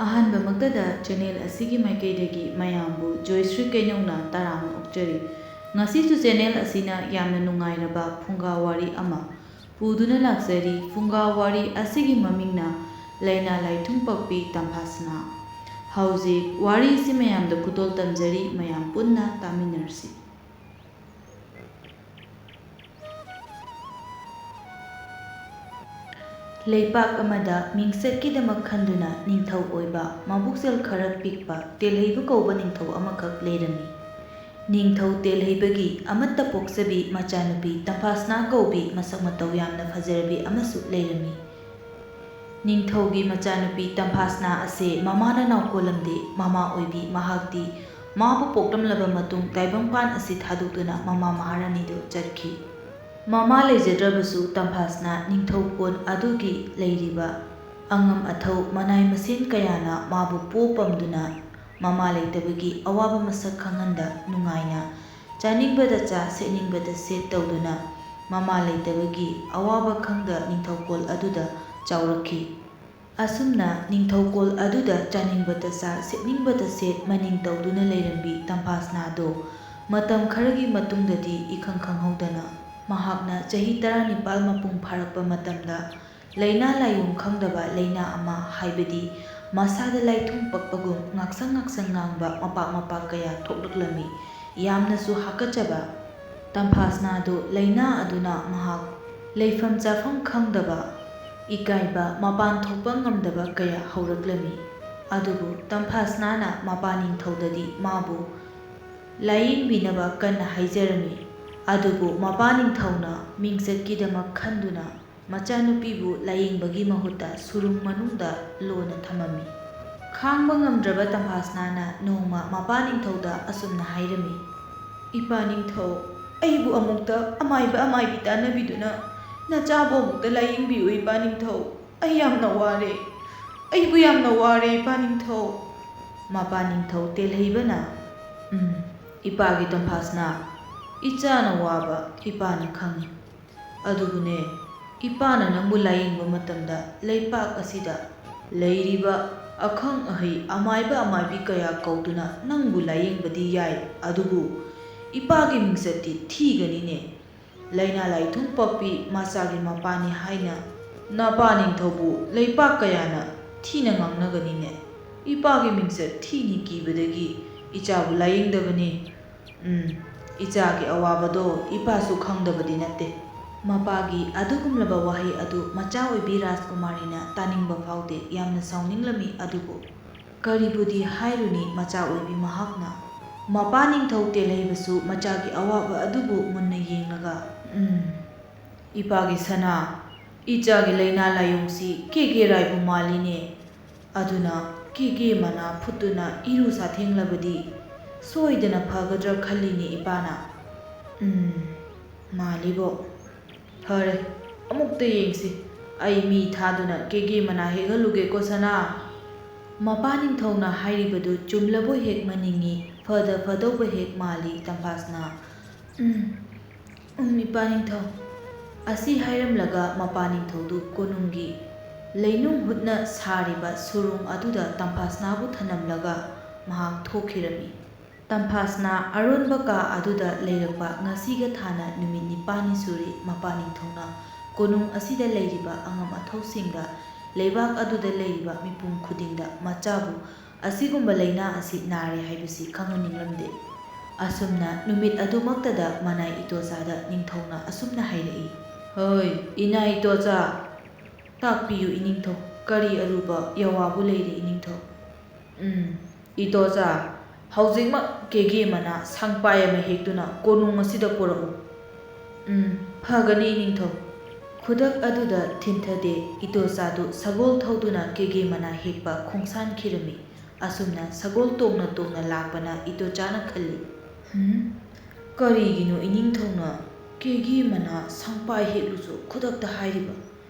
ꯑꯍꯥꯟꯕꯃꯛꯇꯗ channel ꯑꯁꯤꯒꯤ ꯃꯥꯏꯀꯩꯗꯒꯤ ꯃꯌꯥꯝꯕꯨ ꯖꯣꯏꯁ꯭ꯔꯤ ꯀꯩꯅꯧꯅ ꯇꯔꯥꯝꯅ ꯑꯣꯛꯆꯔꯤ꯫ ꯉꯁꯤꯁꯨ ꯆꯦꯅꯦꯜ ꯑꯁꯤꯅ ꯌꯥꯝꯅ ꯅꯨꯡꯉꯥꯏꯔꯕ ꯐꯨꯡꯒꯥ ꯋꯥꯔꯤ ꯑꯃ ꯄꯨꯗꯨꯅ ꯂꯥꯛꯆꯔꯤ꯫ ꯐꯨꯡꯒꯥ ꯋꯥꯔꯤ ꯑꯁꯤꯒꯤ ꯃꯃꯤꯡꯅ ꯂꯩꯅꯥ ꯂꯥꯏꯊꯨꯡꯄꯛꯄꯤ ꯇꯝꯐꯥꯁꯅꯥ꯫ ꯍꯧꯖꯤꯛ ꯋꯥꯔꯤꯁꯤ ꯃꯌꯥꯝꯗ ꯈꯨꯗꯣꯜ ꯇꯝꯖꯔꯤ, ꯃꯌꯥꯝ ꯄꯨꯟꯅ ꯇꯥꯃꯤꯟꯅꯔꯁꯤ꯫ ꯂꯩꯄꯥꯛ ꯑꯃꯗ ꯃꯤꯡꯆꯠꯀꯤꯗꯃꯛ ꯈꯟꯗꯨꯅ ꯅꯤꯡꯊꯧ ꯑꯣꯏꯕ, ꯃꯕꯨꯛꯆꯦꯜ ꯈꯔ ꯄꯤꯛꯄ ꯇꯦꯜꯍꯩꯕ ꯀꯧꯕ ꯅꯤꯡꯊꯧ ꯑꯃꯈꯛ ꯂꯩꯔꯝꯃꯤ꯫ ꯅꯤꯡꯊꯧ ꯇꯦꯜꯍꯩꯕꯒꯤ ꯑꯃꯠꯇ ꯄꯣꯛꯆꯕꯤ ꯃꯆꯥꯅꯨꯄꯤ ꯇꯝꯐꯥꯁꯅꯥ ꯀꯧꯕꯤ ꯃꯁꯛ ꯃꯇꯧ ꯌꯥꯝꯅ ꯐꯖꯔꯕꯤ ꯑꯃꯁꯨ ꯂꯩꯔꯝꯃꯤ꯫ ꯅꯤꯡꯊꯧꯒꯤ ꯃꯆꯥꯅꯨꯄꯤ ꯇꯝꯐꯥꯁꯅꯥ ꯑꯁꯦ ꯃꯃꯥꯅ ꯅꯥꯎꯀꯣꯜꯂꯝꯗꯦ꯫ ꯃꯃꯥ ꯑꯣꯏꯕꯤ ꯃꯍꯥꯛꯇꯤ ꯃꯥꯕꯨ ꯄꯣꯛꯂꯝꯂꯕ ꯃꯇꯨꯡ ꯇꯥꯏꯕꯪꯄꯥꯟ ꯑꯁꯤ ꯊꯥꯗꯣꯛꯇꯨꯅ ꯃꯃꯥ ꯃꯍꯥꯔꯥꯅꯤꯗꯨ ꯆꯠꯈꯤ꯫ ꯃꯃꯥ ꯂꯩꯖꯗ꯭ꯔꯕꯁꯨ ꯇꯝꯐꯥꯁꯅꯥ ꯅꯤꯡꯊꯧꯀꯣꯜ ꯑꯗꯨꯒꯤ ꯂꯩꯔꯤꯕ ꯑꯉꯝ ꯑꯊꯧ ꯃꯅꯥꯏ ꯃꯁꯦꯟ ꯀꯌꯥꯅ ꯃꯥꯕꯨ ꯄꯣ-ꯄꯝꯗꯨꯅ ꯃꯃꯥ ꯂꯩꯇꯕꯒꯤ ꯑꯋꯥꯕ ꯃꯁꯛ ꯈꯪꯍꯟꯗ ꯅꯨꯡꯉꯥꯏꯅ ꯆꯥꯅꯤꯡꯕꯗ ꯆꯥ, ꯁꯦꯠꯅꯤꯡꯕꯗ ꯁꯦꯠ ꯇꯧꯗꯨꯅ ꯃꯃꯥ ꯂꯩꯇꯕꯒꯤ ꯑꯋꯥꯕ ꯈꯪꯗ ꯅꯤꯡꯊꯧꯀꯣꯜ ꯑꯗꯨꯗ ꯆꯥꯎꯔꯛꯈꯤ꯫ ꯑꯁꯨꯝꯅ ꯅꯤꯡꯊꯧꯀꯣꯜ ꯑꯗꯨꯗ ꯆꯥꯅꯤꯡꯕꯇ ꯆꯥ, ꯁꯦꯠꯅꯤꯡꯕꯇ ꯁꯦꯠ ꯃꯅꯤꯡ ꯇꯧꯗꯨꯅ ꯂꯩꯔꯝꯕꯤ ꯇꯝꯐꯥꯁꯅꯥꯗꯣ ꯃꯇꯝ ꯈꯔꯒꯤ ꯃꯇꯨꯡꯗꯗꯤ ꯏꯈꯪ ꯈꯪꯍꯧꯗꯅ ꯃꯍꯥꯛꯅ ꯆꯍꯤ 19 ꯃꯄꯨꯡ ꯐꯥꯔꯛꯄ ꯃꯇꯝꯗ ꯂꯩꯅꯥ ꯂꯥꯏꯑꯣꯡ ꯈꯪꯗꯕ ꯂꯩꯅꯥ ꯑꯃ, ꯍꯥꯏꯕꯗꯤ ꯃꯁꯥꯗ ꯂꯥꯏꯊꯨꯡ ꯄꯛꯄꯒꯨꯝ ꯉꯥꯛꯁꯪ ꯉꯥꯛꯁꯪ ꯉꯥꯡꯕ ꯃꯄꯥꯛ ꯀꯌꯥ ꯊꯣꯛꯂꯛꯂꯝꯃꯤ꯫ ꯌꯥꯝꯅꯁꯨ ꯍꯥꯀꯠꯆꯕ ꯇꯝꯐꯥꯁꯅꯥꯗꯣ ꯂꯩꯅꯥ ꯑꯗꯨꯅ ꯃꯍꯥꯛ ꯂꯩꯐꯝ ꯆꯥꯐꯝ ꯈꯪꯗꯕ, ꯏꯀꯥꯏꯕ, ꯃꯄꯥꯟ ꯊꯣꯛꯄ ꯉꯝꯗꯕ ꯀꯌꯥ ꯍꯧꯔꯛꯂꯝꯃꯤ꯫ ꯑꯗꯨꯕꯨ ꯇꯝꯐꯥꯁꯅꯥꯅ ꯃꯄꯥ ꯅꯤꯡꯊꯧꯗꯗꯤ ꯃꯥꯕꯨ ꯂꯥꯌꯦꯡꯕꯤꯅꯕ ꯀꯟꯅ ꯍꯥꯏꯖꯔꯝꯃꯤ꯫ ꯑꯗꯨꯕꯨ ꯃꯄꯥ ꯅꯤꯡꯊꯧꯅ ꯃꯤꯡꯆꯠꯀꯤꯗꯃꯛ ꯈꯟꯗꯨꯅ ꯃꯆꯥꯅꯨꯄꯤꯕꯨ ꯂꯥꯌꯦꯡꯕꯒꯤ ꯃꯍꯨꯠꯇ ꯁꯨꯔꯨꯡ ꯃꯅꯨꯡꯗ ꯂꯣꯟꯅ ꯊꯝꯃꯝꯃꯤ꯫ ꯈꯥꯡꯕ ꯉꯝꯗ꯭ꯔꯕ ꯇꯝꯐꯥꯁꯅꯥꯅ ꯅꯣꯡꯃ ꯃꯄꯥ ꯅꯤꯡꯊꯧꯗ ꯑꯁꯨꯝꯅ ꯍꯥꯏꯔꯝꯃꯤ: "ꯏꯄꯥ ꯅꯤꯡꯊꯧ, ꯑꯩꯕꯨ ꯑꯃꯨꯛꯇ ꯑꯃꯥꯏꯕ ꯑꯃꯥꯏꯕꯤ ꯇꯥꯟꯅꯕꯤꯗꯨꯅ ꯅꯆꯥꯕꯨ ꯑꯃꯨꯛꯇ ꯂꯥꯌꯦꯡꯕꯤꯌꯨ ꯏꯄꯥ ꯅꯤꯡꯊꯧ꯫ ꯑꯩ ꯌꯥꯝꯅ ꯋꯥꯔꯦ, ꯑꯩꯕꯨ ꯌꯥꯝꯅ ꯋꯥꯔꯦ ꯏꯄꯥ ꯅꯤꯡꯊꯧ"꯫ ꯃꯄꯥ ꯅꯤꯡꯊꯧ ꯇꯦꯜꯍꯩꯕꯅ "ꯏꯄꯥꯒꯤ ꯇꯝꯐꯥꯁꯅꯥ, ꯏꯆꯥꯅ ꯋꯥꯕ ꯏꯄꯥꯅ ꯈꯪꯏ꯫ ꯑꯗꯨꯕꯨꯅꯦ, ꯏꯄꯥꯅ ꯅꯪꯕꯨ ꯂꯥꯌꯦꯡꯕ ꯃꯇꯝꯗ ꯂꯩꯄꯥꯛ ꯑꯁꯤꯗ ꯂꯩꯔꯤꯕ ꯑꯈꯪ ꯑꯍꯩ ꯑꯃꯥꯏꯕ ꯑꯃꯥꯏꯕꯤ ꯀꯌా ꯀꯧꯗꯨꯅ ꯅꯪꯕꯨ ꯂꯥꯌꯦꯡꯕꯗꯤ ꯌꯥꯏ, ꯑꯗꯨꯕꯨ ꯏꯄꯥꯒꯤ ꯃꯤꯡꯆꯠꯇꯤ ꯊꯤꯒꯅꯤꯅꯦ꯫ ꯂꯩꯅꯥ ꯂꯥꯏꯊꯨꯡ ꯄꯛꯄꯤ ꯃꯆꯥꯒꯤ ꯃꯄꯥꯅꯤ ꯍꯥꯏꯅ ꯅꯄꯥ ꯅꯤꯡꯊꯧꯕꯨ ꯂꯩꯄꯥꯛ ꯀꯌꯥꯅ ꯊꯤꯅ ꯉꯥꯡꯅꯒꯅꯤꯅꯦ꯫ ꯏꯄꯥꯒꯤ ꯃꯤꯡꯆꯠ ꯊꯤꯅꯤ ꯀꯤꯕꯗꯒꯤ ꯏꯆꯥꯕꯨ ꯂꯥꯌꯦꯡꯗꯕꯅꯤ꯫ ꯏꯆꯥꯒꯤ ꯑꯋꯥꯕꯗꯣ ꯏꯄꯥꯁꯨ ꯈꯪꯗꯕꯗꯤ ꯅꯠꯇꯦ"꯫ ꯃꯄꯥꯒꯤ ꯑꯗꯨꯒꯨꯝꯂꯕ ꯋꯥꯍꯩ ꯑꯗꯨ ꯃꯆꯥ ꯑꯣꯏꯕꯤ ꯔꯥꯖꯀꯨꯃꯥꯔꯤꯅ ꯇꯥꯅꯤꯡꯕ ꯐꯥꯎꯗꯦ꯫ ꯌꯥꯝꯅ ꯁꯥꯎꯅꯤꯡꯂꯝꯃꯤ꯫ ꯑꯗꯨꯕꯨ ꯀꯔꯤꯕꯨꯗꯤ ꯍꯥꯏꯔꯨꯅꯤ, ꯃꯆꯥ ꯑꯣꯏꯕꯤ ꯃꯍꯥꯛꯅ꯫ ꯃꯄꯥ ꯅꯤꯡꯊꯧ ꯇꯦꯜꯍꯩꯕꯁꯨ ꯃꯆꯥꯒꯤ ꯑꯋꯥꯕ ꯑꯗꯨꯕꯨ ꯃꯨꯟꯅ ꯌꯦꯡꯂꯒ "ꯏꯄꯥꯒꯤ ꯁꯅꯥ, ꯏꯆꯥꯒꯤ ꯂꯩꯅꯥ ꯂꯥꯏꯑꯣꯡꯁꯤ ꯀꯦꯀꯦꯔꯥꯏꯕꯨ ꯃꯥꯜꯂꯤꯅꯦ꯫ ꯑꯗꯨꯅ ꯀꯦꯀꯦ ꯃꯅꯥ ꯐꯨꯠꯇꯨꯅ ꯏꯔꯨ ꯁꯥꯊꯦꯡꯂꯕꯗꯤ ꯁꯣꯏꯗꯅ ꯐꯒꯗ꯭ꯔ ꯈꯜꯂꯤꯅꯦ ꯏꯄꯥꯅ"꯫ "ꯃꯥꯜꯂꯤꯕꯣ? ꯐꯔꯦ, ꯑꯃꯨꯛꯇ ꯌꯦꯡꯁꯤ꯫ ꯑꯩ ꯃꯤ ꯊꯥꯗꯨꯅ ꯀꯦꯀꯦ ꯃꯅꯥ ꯍꯦꯛꯍꯜꯂꯨꯒꯦꯀꯣ ꯁꯅꯥ"꯫ ꯃꯄꯥ ꯅꯤꯡꯊꯧꯅ ꯍꯥꯏꯔꯤꯕꯗꯨ ꯆꯨꯝꯂꯕꯣꯏ ꯍꯦꯛ ꯃꯅꯤꯡꯉꯤ, ꯐꯗ ꯐꯗꯧꯕ ꯍꯦꯛ ꯃꯥꯜꯂꯤ꯫ ꯇꯝꯐꯥꯁꯅꯥ "ꯏꯄꯥ ꯅꯤꯡꯊꯧ"꯫ ꯑꯁꯤ ꯍꯥꯏꯔꯝꯂꯒ ꯃꯄꯥ ꯅꯤꯡꯊꯧꯗꯨ ꯀꯣꯅꯨꯡꯒꯤ ꯂꯩꯅꯨꯡ ꯍꯨꯠꯅ ꯁꯥꯔꯤꯕ ꯁꯨꯔꯨꯡ ꯑꯗꯨꯗ ꯇꯝꯐꯥꯁꯅꯥꯕꯨ ꯊꯅꯝꯂꯒ ꯃꯍꯥꯛ ꯊꯣꯛꯈꯤꯔꯝꯃꯤ꯫ ꯇꯝꯐꯥꯁꯅꯥ ꯑꯔꯣꯟꯕ ꯀꯥ ꯑꯗꯨꯗ ꯂꯩꯔꯛꯄ ꯉꯁꯤꯒ ꯊꯥꯅ ꯅꯨꯃꯤꯠ 9ꯅꯤ ꯁꯨꯔꯦ꯫ ꯃꯄꯥ ꯅꯤꯡꯊꯧꯅ ꯀꯣꯅꯨꯡ ꯑꯁꯤꯗ ꯂꯩꯔꯤꯕ ꯑꯉꯝ ꯑꯊꯧꯁꯤꯡꯗ, ꯂꯩꯕꯥꯛ ꯑꯗꯨꯗ ꯂꯩꯔꯤꯕ ꯃꯤꯄꯨꯝ ꯈꯨꯗꯤꯡꯗ ꯃꯆꯥꯕꯨ ꯑꯁꯤꯒꯨꯝꯕ ꯂꯩꯅꯥ ꯑꯁꯤ ꯅꯥꯔꯦ ꯍꯥꯏꯕꯁꯤ ꯈꯪꯍꯟꯅꯤꯡꯂꯝꯗꯦ꯫ ꯑꯁꯨꯝꯅ ꯅꯨꯃꯤꯠ ꯑꯗꯨꯃꯛꯇꯗ ꯃꯅꯥꯏ ꯏꯇꯣꯆꯥꯗ ꯅꯤꯡꯊꯧꯅ ꯑꯁꯨꯝꯅ ꯍꯥꯏꯔꯛꯏ: "ꯍꯩ ꯏꯅꯥ ꯏꯇꯣꯆꯥ, ꯇꯥꯛꯄꯤꯌꯨ ꯏꯅꯤꯡꯊꯧ, ꯀꯔꯤ ꯑꯔꯨꯕ ꯌꯋꯥꯕꯨ ꯂꯩꯔꯦ ꯏꯅꯤꯡꯊꯧ"꯫ "ꯏꯇꯣꯆꯥ, ꯍꯧꯖꯤꯛꯃꯛ ꯀꯦꯀꯦ ꯃꯅꯥ ꯁꯪꯄꯥꯏ ꯑꯃ ꯍꯦꯛꯇꯨꯅ ꯀꯣꯅꯨꯡ ꯑꯁꯤꯗ ꯄꯨꯔꯛꯎ"꯫ "ꯐꯒꯅꯤ ꯏꯅꯤꯡꯊꯧ"꯫ ꯈꯨꯗꯛ ꯑꯗꯨꯗ ꯊꯤꯟꯊꯗꯦ, ꯏꯇꯣꯆꯥꯗꯨ ꯁꯒꯣꯜ ꯊꯧꯗꯨꯅ ꯀꯦꯀꯦ ꯃꯅꯥ ꯍꯦꯛꯄ ꯈꯣꯡꯁꯥꯟꯈꯤꯔꯝꯃꯤ꯫ ꯑꯁꯨꯝꯅ ꯁꯒꯣꯜ ꯇꯣꯡꯅ ꯇꯣꯡꯅ ꯂꯥꯛꯄꯅ ꯏꯇꯣꯆꯥꯅ ꯈꯜꯂꯤ: "ꯀꯔꯤꯒꯤꯅꯣ ꯏꯅꯤꯡꯊꯧꯅ ꯀꯦꯀꯦ ꯃꯅꯥ ꯁꯪꯄꯥꯏ ꯍꯦꯛꯂꯨꯆꯣ ꯈꯨꯗꯛꯇ ꯍꯥꯏꯔꯤꯕ?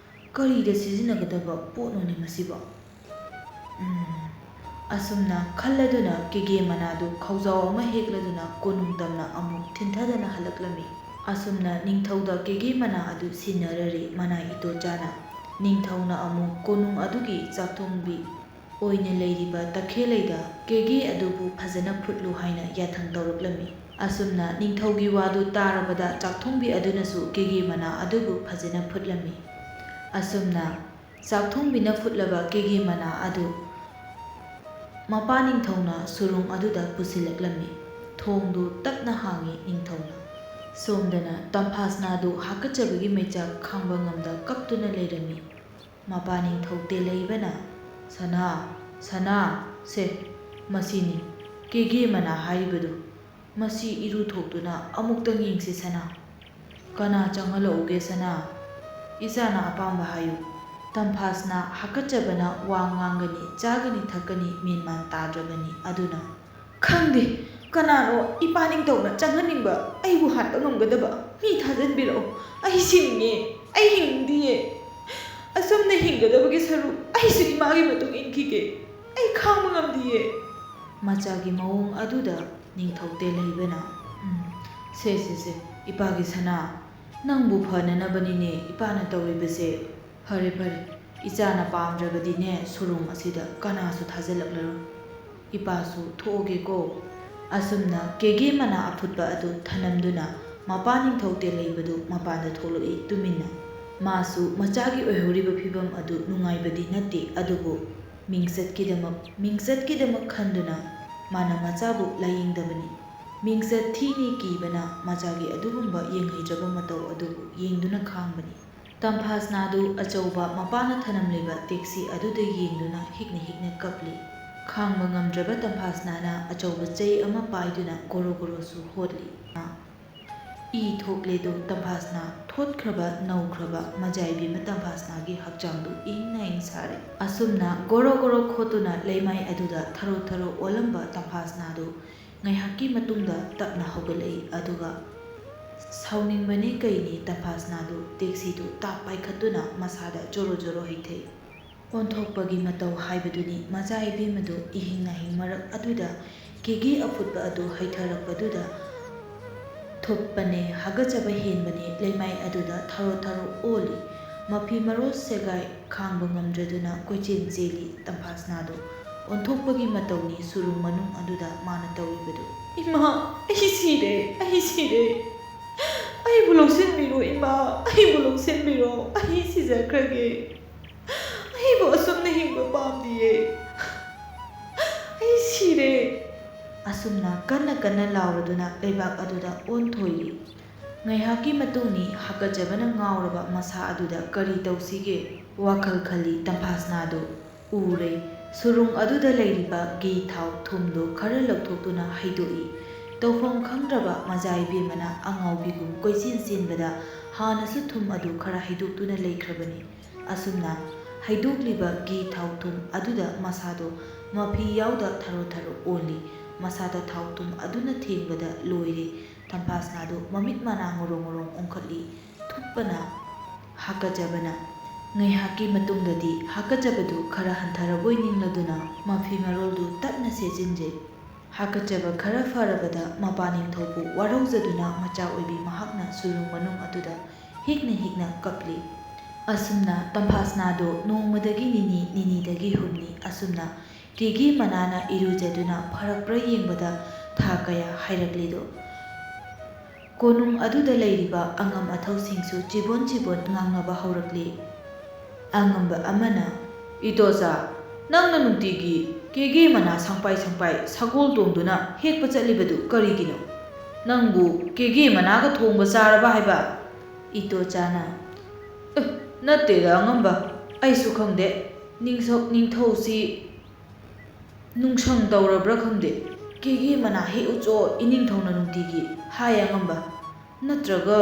ꯀꯔꯤꯗ ꯁꯤꯖꯤꯟꯅꯒꯗꯕ ꯄꯣꯠꯅꯣꯅꯦ ꯃꯁꯤꯕꯣ"꯫ ꯑꯁꯨꯝꯅ ꯈꯜꯂꯗꯨꯅ ꯀꯦꯀꯦ ꯃꯅꯥꯗꯨ ꯈꯧꯖꯥꯎ ꯑꯃ ꯍꯦꯛꯂꯗꯨꯅ ꯀꯣꯅꯨꯡ ꯇꯝꯅ ꯑꯃꯨꯛ ꯊꯤꯟꯊꯗꯅ ꯍꯜꯂꯛꯂꯝꯃꯤ꯫ ꯑꯁꯨꯝꯅ ꯅꯤꯡꯊꯧꯗ ꯀꯦꯀꯦ ꯃꯅꯥ ꯑꯗꯨ ꯁꯤꯟꯅꯔꯔꯦ ꯃꯅꯥꯏ ꯏꯇꯣꯆꯥꯅ꯫ ꯅꯤꯡꯊꯧꯅ ꯑꯃꯨꯛ ꯀꯣꯅꯨꯡ ꯑꯗꯨꯒꯤ ꯆꯥꯛꯊꯣꯡꯕꯤ ꯑꯣꯏꯅ ꯂꯩꯔꯤꯕ ꯇꯈꯦꯜꯂꯩꯗ ꯀꯦꯒꯦ ꯑꯗꯨꯕꯨ ꯐꯖꯅ ꯐꯨꯠꯂꯨ ꯍꯥꯏꯅ ꯌꯥꯊꯪ ꯇꯧꯔꯛꯂꯝꯃꯤ꯫ ꯑꯁꯨꯝꯅ ꯅꯤꯡꯊꯧꯒꯤ ꯋꯥꯗꯨ ꯇꯥꯔꯕꯗ ꯆꯥꯛꯊꯣꯡꯕꯤ ꯑꯗꯨꯅꯁꯨ ꯀꯦꯒꯦ ꯃꯅꯥ ꯑꯗꯨꯕꯨ ꯐꯖꯅ ꯐꯨꯠꯂꯝꯃꯤ꯫ ꯑꯁꯨꯝꯅ ꯆꯥꯛꯊꯣꯡꯕꯤꯅ ꯐꯨꯠꯂꯕ ꯀꯦꯒꯦ ꯃꯅꯥ ꯑꯗꯨ ꯃꯄꯥ ꯅꯤꯡꯊꯧꯅ ꯁꯨꯔꯨꯡ ꯑꯗꯨꯗ ꯄꯨꯁꯤꯜꯂꯛꯂꯝꯃꯤ꯫ ꯊꯣꯡꯗꯨ ꯇꯞꯅ ꯍꯥꯡꯉꯤ ꯅꯤꯡꯊꯧꯅ꯫ ꯁꯣꯝꯗꯅ ꯇꯝꯐꯥꯁꯅꯥꯗꯨ ꯍꯥꯀꯠꯆꯕꯒꯤ ꯃꯩꯆꯥꯛ ꯈꯥꯡꯕ ꯉꯝꯗ ꯀꯞꯇꯨꯅ ꯂꯩꯔꯝꯃꯤ꯫ ꯃꯄꯥ ꯅꯤꯡꯊꯧ ꯇꯦꯜꯍꯩꯕꯅ "ꯁꯅꯥ, ꯁꯅꯥ, ꯁꯦ ꯃꯁꯤꯅꯤ ꯀꯦꯒꯦ ꯃꯅꯥ ꯍꯥꯏꯔꯤꯕꯗꯨ꯫ ꯃꯁꯤ ꯏꯔꯨꯊꯣꯛꯇꯨꯅ ꯑꯃꯨꯛꯇꯪ ꯌꯦꯡꯁꯤ ꯁꯅꯥ꯫ ꯀꯅꯥ ꯆꯪꯍꯜꯂꯛꯎꯒꯦ ꯁꯅꯥ? ꯏꯆꯥꯅ ꯑꯄꯥꯝꯕ ꯍꯥꯏꯌꯨ"꯫ ꯇꯝꯐꯥꯁꯅꯥ ꯍꯥꯀꯠꯆꯕꯅ ꯋꯥ ꯉꯥꯡꯒꯅꯤ ꯆꯥꯒꯅꯤ ꯊꯛꯀꯅꯤ ꯃꯦꯟꯃꯥꯟ ꯇꯥꯗ꯭ꯔꯕꯅꯤ꯫ ꯑꯗꯨꯅ "ꯈꯪꯗꯦ, ꯀꯅꯥꯅꯣ ꯏꯄꯥ ꯅꯤꯡꯊꯧꯅ ꯆꯪꯍꯟꯅꯤꯡꯕ ꯑꯩꯕꯨ ꯍꯥꯠꯄ ꯉꯝꯒꯗꯕ ꯃꯤ ꯊꯥꯖꯟꯕꯤꯔꯛꯎ꯫ ꯑꯩ ꯁꯤꯅꯤꯡꯉꯦ, ꯑꯩ ꯍꯤꯡꯅꯤꯡꯗꯤꯌꯦ꯫ ꯑꯁꯨꯝꯅ ꯍꯤꯡꯒꯗꯕꯒꯤ ꯁꯔꯨꯛ ꯑꯩꯁꯨ ꯏꯃꯥꯒꯤ ꯃꯇꯨꯡ ꯏꯟꯈꯤꯒꯦ꯫ ꯑꯩ ꯈꯥꯡꯕ ꯉꯝꯗꯤꯌꯦ"꯫ ꯃꯆꯥꯒꯤ ꯃꯑꯣꯡ ꯑꯗꯨꯗ ꯅꯤꯡꯊꯧ ꯇꯦꯜꯍꯩꯕꯅ "ꯁꯦ ꯏꯄꯥꯒꯤ ꯁꯅꯥ, ꯅꯪꯕꯨ ꯐꯅꯅꯕꯅꯤꯅꯦ ꯏꯄꯥꯅ ꯇꯧꯔꯤꯕꯁꯦ꯫ ꯐꯔꯦ ꯏꯆꯥꯅ ꯄꯥꯝꯗ꯭ꯔꯕꯗꯤꯅꯦ ꯁꯨꯔꯨꯡ ꯑꯁꯤꯗ ꯀꯅꯥꯁꯨ ꯊꯥꯖꯜꯂꯛꯂꯔꯣꯏ꯫ ꯏꯄꯥꯁꯨ ꯊꯣꯛꯑꯒꯦꯀꯣ"꯫ ꯑꯁꯨꯝꯅ ꯀꯦꯒꯦ ꯃꯅꯥ ꯑꯐꯨꯠꯄ ꯑꯗꯨ ꯊꯅꯝꯗꯨꯅ ꯃꯄꯥ ꯅꯤꯡꯊꯧ ꯇꯦꯜꯍꯩꯕꯗꯨ ꯃꯄꯥꯟꯗ ꯊꯣꯛꯂꯛꯏ ꯇꯨꯃꯤꯟꯅ꯫ ꯃꯥꯁꯨ ꯃꯆꯥꯒꯤ ꯑꯣꯏꯍꯧꯔꯤꯕ ꯐꯤꯚꯝ ꯑꯗꯨ ꯅꯨꯡꯉꯥꯏꯕꯗꯤ ꯅꯠꯇꯦ꯫ ꯑꯗꯨꯕꯨ ꯃꯤꯡꯆꯠꯀꯤꯗꯃꯛ ꯈꯟꯗꯨꯅ ꯃꯥꯅ ꯃꯆꯥꯕꯨ ꯂꯥꯌꯦꯡꯗꯕꯅꯤ꯫ ꯃꯤꯡꯆꯠ ꯊꯤꯅꯤ ꯀꯤꯕꯅ ꯃꯆꯥꯒꯤ ꯑꯗꯨꯒꯨꯝꯕ ꯌꯦꯡꯍꯩꯗ꯭ꯔꯕ ꯃꯇꯧ ꯑꯗꯨꯕꯨ ꯌꯦꯡꯗꯨꯅ ꯈꯥꯡꯕꯅꯤ꯫ ꯇꯝꯐꯥꯁꯅꯥꯗꯨ ꯑꯆꯧꯕ ꯃꯄꯥꯅ ꯊꯅꯝꯂꯤꯕ ꯇꯦꯛꯁꯤ ꯑꯗꯨꯗ ꯌꯦꯡꯗꯨꯅ ꯍꯤꯛꯅ ꯀꯞꯂꯤ꯫ ꯈꯥꯡꯕ ꯉꯝꯗ꯭ꯔꯕ ꯇꯝꯐꯥꯁꯅꯥꯅ ꯑꯆꯧꯕ ꯆꯩ ꯑꯃ ꯄꯥꯏꯗꯨꯅ ꯒꯣꯔꯣꯁꯨ ꯍꯣꯠꯂꯤ꯫ ꯏ ꯊꯣꯛꯂꯦꯗꯣ ꯇꯝꯐꯥꯁꯅꯥ ꯊꯣꯠꯈ꯭ꯔꯕ ꯅꯧꯈ꯭ꯔꯕ ꯃꯖꯥꯏꯕꯦꯝꯃ ꯇꯝꯐꯥꯁꯅꯥꯒꯤ ꯍꯛꯆꯥꯡꯗꯨ ꯏꯪ ꯁꯥꯔꯦ꯫ ꯑꯁꯨꯝꯅ ꯒꯣꯔꯣ ꯈꯣꯠꯇꯨꯅ ꯂꯩꯃꯥꯏ ꯑꯗꯨꯗ ꯊꯔꯣ ꯑꯣꯜꯂꯝꯕ ꯇꯝꯐꯥꯁꯅꯥꯗꯨ ꯉꯥꯏꯍꯥꯛꯀꯤ ꯃꯇꯨꯡꯗ ꯇꯞꯅ ꯍꯧꯒꯠꯂꯛꯏ꯫ ꯑꯗꯨꯒ ꯁꯥꯎꯅꯤꯡꯕꯅꯦ ꯀꯩꯅꯦ ꯇꯝꯐꯥꯁꯅꯥꯗꯨ ꯇꯦꯛꯁꯤꯗꯨ ꯇꯥꯞ ꯄꯥꯏꯈꯠꯇꯨꯅ ꯃꯁꯥꯗ ꯖꯣꯔꯣ ꯍꯩꯊꯩ꯫ ꯑꯣꯟꯊꯣꯛꯄꯒꯤ ꯃꯇꯧ ꯍꯥꯏꯕꯗꯨꯅꯤ ꯃꯆꯥꯏꯕꯦꯝꯃꯗꯨ ꯏꯍꯤꯡ ꯅꯥꯍꯤꯡ ꯃꯔꯛ ꯑꯗꯨꯗ ꯀꯦꯒꯦ ꯑꯐꯨꯠꯄ ꯑꯗꯨ ꯍꯩꯊꯔꯛꯄꯗꯨꯗ ꯊꯨꯞꯄꯅꯦ ꯍꯥꯀꯠꯆꯕ ꯍꯦꯟꯕꯅꯦ ꯂꯩꯃꯥꯏ ꯑꯗꯨꯗ ꯊꯔꯣ ꯑꯣꯜꯂꯤ꯫ ꯃꯐꯤ ꯃꯔꯣꯜ ꯁꯦꯒꯥꯏ ꯈꯥꯡꯕ ꯉꯝꯗ꯭ꯔꯗꯨꯅ ꯀꯣꯏꯆꯦꯜ ꯆꯦꯜꯂꯤ ꯇꯝꯐꯥꯁꯅꯥꯗꯨ꯫ ꯑꯣꯟꯊꯣꯛꯄꯒꯤ ꯃꯇꯧꯅꯤ ꯁꯨꯔꯨꯡ ꯃꯅꯨꯡ ꯑꯗꯨꯗ ꯃꯥꯅ ꯇꯧꯔꯤꯕꯗꯨ꯫ "ꯏꯃꯥ, ꯑꯩ ꯁꯤꯔꯦ, ꯑꯩꯕꯨ ꯂꯧꯁꯤꯟꯕꯤꯔꯣ ꯏꯃꯥ, ꯑꯩꯕꯨ ꯂꯧꯁꯤꯟꯕꯤꯔꯣ, ꯑꯩ ꯁꯤꯖꯈ꯭ꯔꯒꯦ꯫ ꯑꯩꯕꯨ ꯑꯁꯨꯝꯅ ꯍꯤꯡꯕ ꯄꯥꯝꯗꯤꯌꯦ, ꯑꯩ ꯁꯤꯔꯦ"꯫ ꯑꯁꯨꯝꯅ ꯀꯟꯅ ꯂꯥꯎꯔꯗꯨꯅ ꯂꯩꯕꯥꯛ ꯑꯗꯨꯗ ꯑꯣꯟꯊꯣꯏꯔꯤ꯫ ꯉꯥꯏꯍꯥꯛꯀꯤ ꯃꯇꯨꯡꯅꯤ ꯍꯥꯀꯠꯆꯕꯅ ꯉꯥꯎꯔꯕ ꯃꯁꯥ ꯑꯗꯨꯗ ꯀꯔꯤ ꯇꯧꯁꯤꯒꯦ ꯋꯥꯈꯜ ꯈꯜꯂꯤ ꯇꯝꯐꯥꯁꯅꯥꯗꯨ꯫ ꯎꯔꯦ ꯁꯨꯔꯨꯡ ꯑꯗꯨꯗ ꯂꯩꯔꯤꯕ ꯘꯤ ꯊꯥꯎ ꯊꯨꯝꯗꯨ ꯈꯔ ꯂꯧꯊꯣꯛꯇꯨꯅ ꯍꯩꯗꯣꯛꯏ꯫ ꯇꯧꯐꯝ ꯈꯪꯗ꯭ꯔꯕ ꯃꯆꯥꯏꯕꯦꯝꯃꯅ ꯑꯉꯥꯎꯕꯤꯒꯨꯝ ꯀꯣꯏꯆꯦꯟ ꯆꯦꯟꯕꯗ ꯍꯥꯟꯅꯁꯨ ꯊꯨꯝ ꯑꯗꯨ ꯈꯔ ꯍꯩꯗꯣꯛꯇꯨꯅ ꯂꯩꯈ꯭ꯔꯕꯅꯤ꯫ ꯑꯁꯨꯝꯅ ꯍꯩꯗꯣꯛꯂꯤꯕ ꯘꯤ ꯊꯥꯎ ꯊꯨꯝ ꯑꯗꯨꯗ ꯃꯁꯥꯗꯨ ꯃꯐꯤ ꯌꯥꯎꯗ ꯊꯔꯣ ꯑꯣꯜꯂꯤ꯫ ꯃꯁꯥꯗ ꯊꯥꯎ ꯊꯨꯝ ꯑꯗꯨꯅ ꯊꯦꯡꯕꯗ ꯂꯣꯏꯔꯦ ꯇꯝꯐꯥꯁꯅꯥꯗꯨ ꯃꯃꯤꯠ ꯃꯅꯥ ꯉꯣꯔꯣꯡ ꯑꯣꯟꯈꯠꯂꯤ ꯊꯨꯞꯄꯅ ꯍꯥꯀꯠꯆꯕꯅ꯫ ꯉꯥꯏꯍꯥꯛꯀꯤ ꯃꯇꯨꯡꯗꯗꯤ ꯍꯥꯀꯠꯆꯕꯗꯨ ꯈꯔ ꯍꯟꯊꯔꯕꯣꯏ ꯅꯤꯡꯂꯗꯨꯅ ꯃꯐꯤ ꯃꯔꯣꯜꯗꯨ ꯇꯞꯅ ꯁꯦꯠꯆꯤꯟꯖꯩ꯫ ꯍꯥꯀꯠꯆꯕ ꯈꯔ ꯐꯔꯕꯗ ꯃꯄꯥ ꯅꯤꯡꯊꯧꯕꯨ ꯋꯥꯔꯧꯖꯗꯨꯅ ꯃꯆꯥ ꯑꯣꯏꯕꯤ ꯃꯍꯥꯛꯅ ꯁꯨꯔꯨꯡ ꯃꯅꯨꯡ ꯑꯗꯨꯗ ꯍꯤꯛꯅ ꯀꯞꯂꯤ꯫ ꯑꯁꯨꯝꯅ ꯇꯝꯐꯥꯁꯅꯥꯗꯨ ꯅꯣꯡꯃꯗꯒꯤ ꯅꯤꯅꯤꯗꯒꯤ ꯍꯨꯝꯅꯤ ꯑꯁꯨꯝꯅ ꯀꯦꯒꯦ ꯃꯅꯥꯅ ꯏꯔꯨꯖꯗꯨꯅ ꯐꯔꯛꯄ꯭ꯔꯥ ꯌꯦꯡꯕꯗ ꯊꯥ ꯀꯌꯥ ꯍꯥꯏꯔꯛꯂꯦꯗꯣ꯫ ꯀꯣꯅꯨꯡ ꯑꯗꯨꯗ ꯂꯩꯔꯤꯕ ꯑꯉꯝ ꯑꯊꯧꯁꯤꯡꯁꯨ ꯆꯤꯕꯣꯟ ꯉꯥꯡꯅꯕ ꯍꯧꯔꯛꯂꯤ꯫ ꯑꯉꯝꯕ ꯑꯃꯅ "ꯏꯇꯣꯆꯥ, ꯅꯪꯅ ꯅꯨꯡꯇꯤꯒꯤ ꯀꯦꯒꯦ ꯃꯅꯥ ꯁꯪꯄꯥꯏ ꯁꯒꯣꯜ ꯇꯣꯡꯗꯨꯅ ꯍꯦꯛꯄ ꯆꯠꯂꯤꯕꯗꯨ ꯀꯔꯤꯒꯤꯅꯣ? ꯅꯪꯕꯨ ꯀꯦꯒꯦ ꯃꯅꯥꯒ ꯊꯣꯡꯕ ꯆꯥꯔꯕ ꯍꯥꯏꯕ"꯫ ꯏꯇꯣꯆꯥꯅ "ꯅꯠꯇꯦꯗ ꯑꯉꯝꯕ, ꯑꯩꯁꯨ ꯈꯪꯗꯦ꯫ ꯅꯤꯡꯊꯧꯁꯤ ꯅꯨꯡꯁꯪ ꯇꯧꯔꯕ꯭ꯔꯥ ꯈꯪꯗꯦ꯫ ꯀꯦꯒꯦ ꯃꯅꯥ ꯍꯦꯛꯎꯆꯣ ꯏꯅꯤꯡꯊꯧꯅ ꯅꯨꯡꯇꯤꯒꯤ ꯍꯥꯏ ꯑꯉꯝꯕ꯫ ꯅꯠꯇ꯭ꯔꯒ"꯫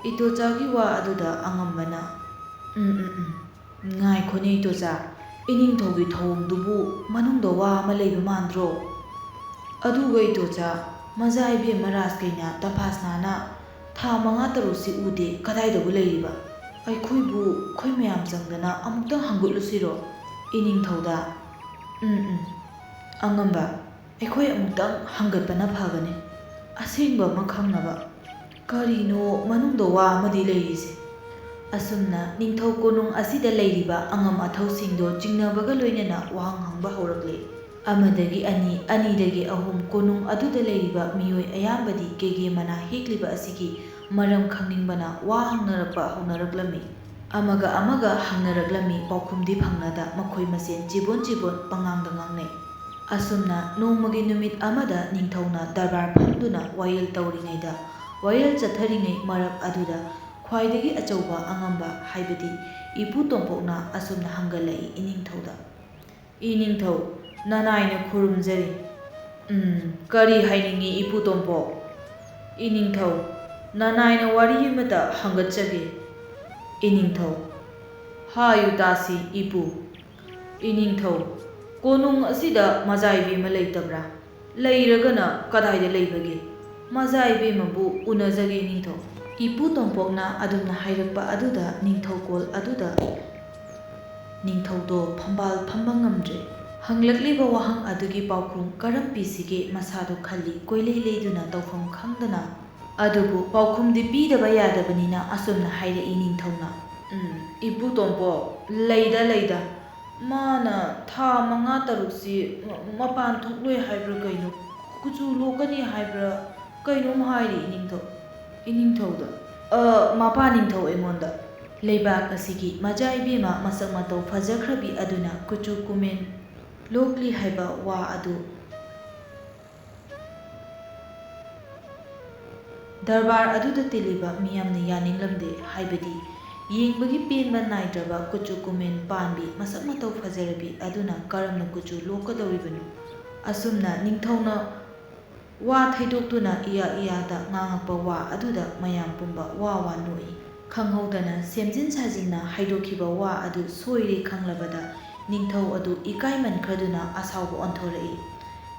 ꯏꯇꯣꯆꯥꯒꯤ ꯋꯥ ꯑꯗꯨꯗ ꯑꯉꯝꯕꯅ "ꯉꯥꯏꯈꯣꯅꯦ ꯏꯇꯣꯆꯥ, ꯏꯅꯤꯡꯊꯧꯒꯤ ꯊꯧꯑꯣꯡꯗꯨꯕꯨ ꯃꯅꯨꯡꯗ ꯋꯥ ꯑꯃ ꯂꯩꯕ ꯃꯥꯟꯗ꯭ꯔꯣ? ꯑꯗꯨꯒ ꯏꯇꯣꯆꯥ, ꯃꯆꯥꯏꯕꯦꯝꯃ ꯔꯥꯖꯀꯩꯅ ꯇꯝꯐꯥꯁꯅꯥꯅ ꯊꯥ 5-6ꯁꯤ ꯎꯗꯦ ꯀꯗꯥꯏꯗꯕꯨ ꯂꯩꯔꯤꯕ? ꯑꯩꯈꯣꯏ ꯃꯌꯥꯝ ꯆꯪꯗꯅ ꯑꯃꯨꯛꯇꯪ ꯍꯪꯒොꯠꯂꯨꯁꯤꯔꯣ ꯏꯅꯤꯡꯊꯧꯗ? ꯑꯉꯝꯕ, ꯑꯩꯈꯣꯏ ꯑꯃꯨꯛꯇꯪ ꯍꯪꯒꯠꯄꯅ ꯐꯒꯅꯤ, ꯑꯁꯦꯡꯕ ꯑꯃ ꯈꯪꯅꯕ꯫ ꯀꯔꯤꯅꯣ ꯃꯅꯨꯡꯗ ꯋꯥ ꯑꯃꯗꯤ ꯂꯩꯔꯤꯁꯦ"꯫ ꯑꯁꯨꯝꯅ ꯅꯤꯡꯊꯧ ꯀꯣꯅꯨꯡ ꯑꯁꯤꯗ ꯂꯩꯔꯤꯕ ꯑꯉꯝ ꯑꯊꯧꯁꯤꯡꯗꯣ ꯆꯤꯡꯅꯕꯒ ꯂꯣꯏꯅꯅ ꯋꯥꯍꯪ ꯍꯪꯕ ꯍꯧꯔꯛꯂꯦ꯫ ꯑꯃꯗꯒꯤ ꯑꯅꯤ, ꯑꯅꯤꯗꯒꯤ ꯑꯍꯨꯝ, ꯀꯣꯅꯨꯡ ꯑꯗꯨꯗ ꯂꯩꯔꯤꯕ ꯃꯤꯑꯣꯏ ꯑꯌꯥꯝꯕꯗꯤ ꯀꯦꯒꯦ ꯃꯅꯥ ꯍꯦꯛꯂꯤꯕ ꯑꯁꯤꯒꯤ ꯃꯔꯝ ꯈꯪꯅꯤꯡꯕꯅ ꯋꯥ ꯍꯪꯅꯔꯛꯄ ꯍꯧꯅꯔꯛꯂꯝꯃꯤ꯫ ꯑꯃꯒ ꯑꯃꯒ ꯍꯪꯅꯔꯛꯂꯝꯃꯤ, ꯄꯥꯎꯈꯨꯝꯗꯤ ꯐꯪꯅꯗ ꯃꯈꯣꯏ ꯃꯁꯦꯟ ꯆꯤꯕꯣꯟ ꯄꯉꯥꯡꯗ ꯉꯥꯡꯅꯩ꯫ ꯑꯁꯨꯝꯅ ꯅꯣꯡꯃꯒꯤ ꯅꯨꯃꯤꯠ ꯑꯃꯗ ꯅꯤꯡꯊꯧꯅ ꯗꯔꯕꯥꯔ ꯐꯝꯗꯨꯅ ꯋꯥꯌꯦꯜ ꯇꯧꯔꯤꯉꯩꯗ, ꯋꯥꯌꯦꯜ ꯆꯠꯊꯔꯤꯉꯩ ꯃꯔꯛ ꯑꯗꯨꯗ ꯈ꯭ꯋꯥꯏꯗꯒꯤ ꯑꯆꯧꯕ ꯑꯉꯝꯕ ꯍꯥꯏꯕꯗꯤ ꯏꯄꯨꯇꯣꯝꯄꯣꯛꯅ ꯑꯁꯨꯝꯅ ꯍꯪꯒꯠꯂꯛꯏ ꯏꯅꯤꯡꯊꯧꯗ꯫ "ꯏꯅꯤꯡꯊꯧ, ꯅꯅꯥꯏꯅ ꯈꯨꯔꯨꯝꯖꯔꯤ"꯫ "ꯀꯔꯤ ꯍꯥꯏꯅꯤꯡꯉꯤ ꯏꯄꯨꯇꯣꯝꯄꯣꯛ"꯫ "ꯏꯅꯤꯡꯊꯧ, ꯅꯅꯥꯏꯅ ꯋꯥꯔꯤ ꯑꯃꯇ ꯍꯪꯒꯠꯆꯒꯦ"꯫ ꯏꯅꯤꯡꯊꯧ: "ꯍꯥꯏꯌꯨ ꯇꯥꯁꯤ ꯏꯄꯨ"꯫ "ꯏꯅꯤꯡꯊꯧ, ꯀꯣꯅꯨꯡ ꯑꯁꯤꯗ ꯃꯆꯥꯏꯕꯦꯝꯃ ꯂꯩꯇꯕ꯭ꯔꯥ? ꯂꯩꯔꯒꯅ ꯀꯗꯥꯏꯗ ꯂꯩꯕꯒꯦ? ꯃꯆꯥꯏꯕꯦꯝꯃꯕꯨ ꯎꯅꯖꯒꯦ ꯅꯤꯡꯊꯧ"꯫ ꯏꯄꯨꯇꯣꯝꯄꯣꯛꯅ ꯑꯗꯨꯝꯅ ꯍꯥꯏꯔꯛꯄ ꯑꯗꯨꯗ ꯅꯤꯡꯊꯧꯀꯣꯜ ꯑꯗꯨꯗ ꯅꯤꯡꯊꯧꯗꯣ ꯐꯝꯕꯥꯜ ꯐꯝꯕ ꯉꯝꯗ꯭ꯔꯦ꯫ ꯍꯪꯂꯛꯂꯤꯕ ꯋꯥꯍꯪ ꯑꯗꯨꯒꯤ ꯄꯥꯎꯈꯨꯝ ꯀꯔꯝ ꯄꯤꯁꯤꯒꯦ ꯃꯁꯥꯗꯣ ꯈꯜꯂꯤ ꯀꯣꯏꯂꯩ ꯂꯩꯗꯨꯅ ꯇꯧꯐꯝ ꯈꯪꯗꯅ꯫ ꯑꯗꯨꯕꯨ ꯄꯥꯎꯈꯨꯝꯗꯤ ꯄꯤꯗꯕ ꯌꯥꯗꯕꯅꯤꯅ ꯑꯁꯨꯝꯅ ꯍꯥꯏꯔꯛꯏ ꯅꯤꯡꯊꯧꯅ: "ꯏꯄꯨꯇꯣꯝꯄꯣꯛ, ꯂꯩꯗ ꯃꯥꯅ ꯊꯥ 5-6ꯁꯤ ꯃꯄꯥꯟ ꯊꯣꯛꯂꯣꯏ ꯍꯥꯏꯕ꯭ꯔꯥ ꯀꯩꯅꯣ, ꯀꯨꯆꯨ ꯂꯣꯛꯀꯅꯤ ꯍꯥꯏꯕ꯭ꯔꯥ ꯀꯩꯅꯣꯝ ꯍꯥꯏꯔꯤ ꯏꯅꯤꯡꯊꯧ"꯫ ꯏꯅꯤꯡꯊꯧꯗ: "ꯃꯄꯥꯅꯤꯡꯊꯧ ꯑꯩꯉꯣꯟꯗ ꯂꯩꯕꯥꯛ ꯑꯁꯤꯒꯤ ꯃꯆꯥꯏꯕꯦꯝꯃ ꯃꯁꯛ ꯃꯇꯧ ꯐꯖꯈ꯭ꯔꯕꯤ ꯑꯗꯨꯅ ꯀꯨꯆꯨ ꯀꯨꯃꯦꯟ ꯂꯣꯛꯂꯤ ꯍꯥꯏꯕ ꯋꯥ ꯑꯗꯨ ꯗꯔꯕꯥꯔ ꯑꯗꯨꯗ ꯇꯤꯜꯂꯤꯕ ꯃꯤꯌꯥꯝꯅ ꯌꯥꯅꯤꯡꯂꯝꯗꯦ꯫ ꯍꯥꯏꯕꯗꯤ ꯌꯦꯡꯕꯒꯤ ꯄꯦꯟꯕ ꯅꯥꯏꯗ꯭ꯔꯕ ꯀꯨꯆꯨ ꯀꯨꯃꯦꯟ ꯄꯥꯟꯕꯤ ꯃꯁꯛ ꯃꯇꯧ ꯐꯖꯔꯕꯤ ꯑꯗꯨꯅ ꯀꯔꯝꯅ ꯀꯨꯆꯨ ꯂꯣꯛꯀꯗꯧꯔꯤꯕꯅꯣ"꯫ ꯑꯁꯨꯝꯅ ꯅꯤꯡꯊꯧꯅ ꯋꯥ ꯊꯩꯗꯣꯛꯇꯨꯅ ꯏꯌꯥ ꯏꯌꯥꯗ ꯉꯥꯡꯉꯛꯄ ꯋꯥ ꯑꯗꯨꯗ ꯃꯌꯥꯝ ꯄꯨꯝꯕ ꯋꯥ ꯅꯣꯛꯏ꯫ ꯈꯪꯍꯧꯗꯅ ꯁꯦꯝꯖꯤꯟ ꯁꯥꯖꯤꯟꯅ ꯍꯥꯏꯗꯣꯛꯈꯤꯕ ꯋꯥ ꯑꯗꯨ ꯁꯣꯏꯔꯦ ꯈꯪꯂꯕꯗ ꯅꯤꯡꯊꯧ ꯑꯗꯨ ꯏꯀꯥꯏꯃꯟꯈ꯭ꯔꯗꯨꯅ ꯑꯁꯥꯎꯕ ꯑꯣꯟꯊꯣꯔꯛꯏ꯫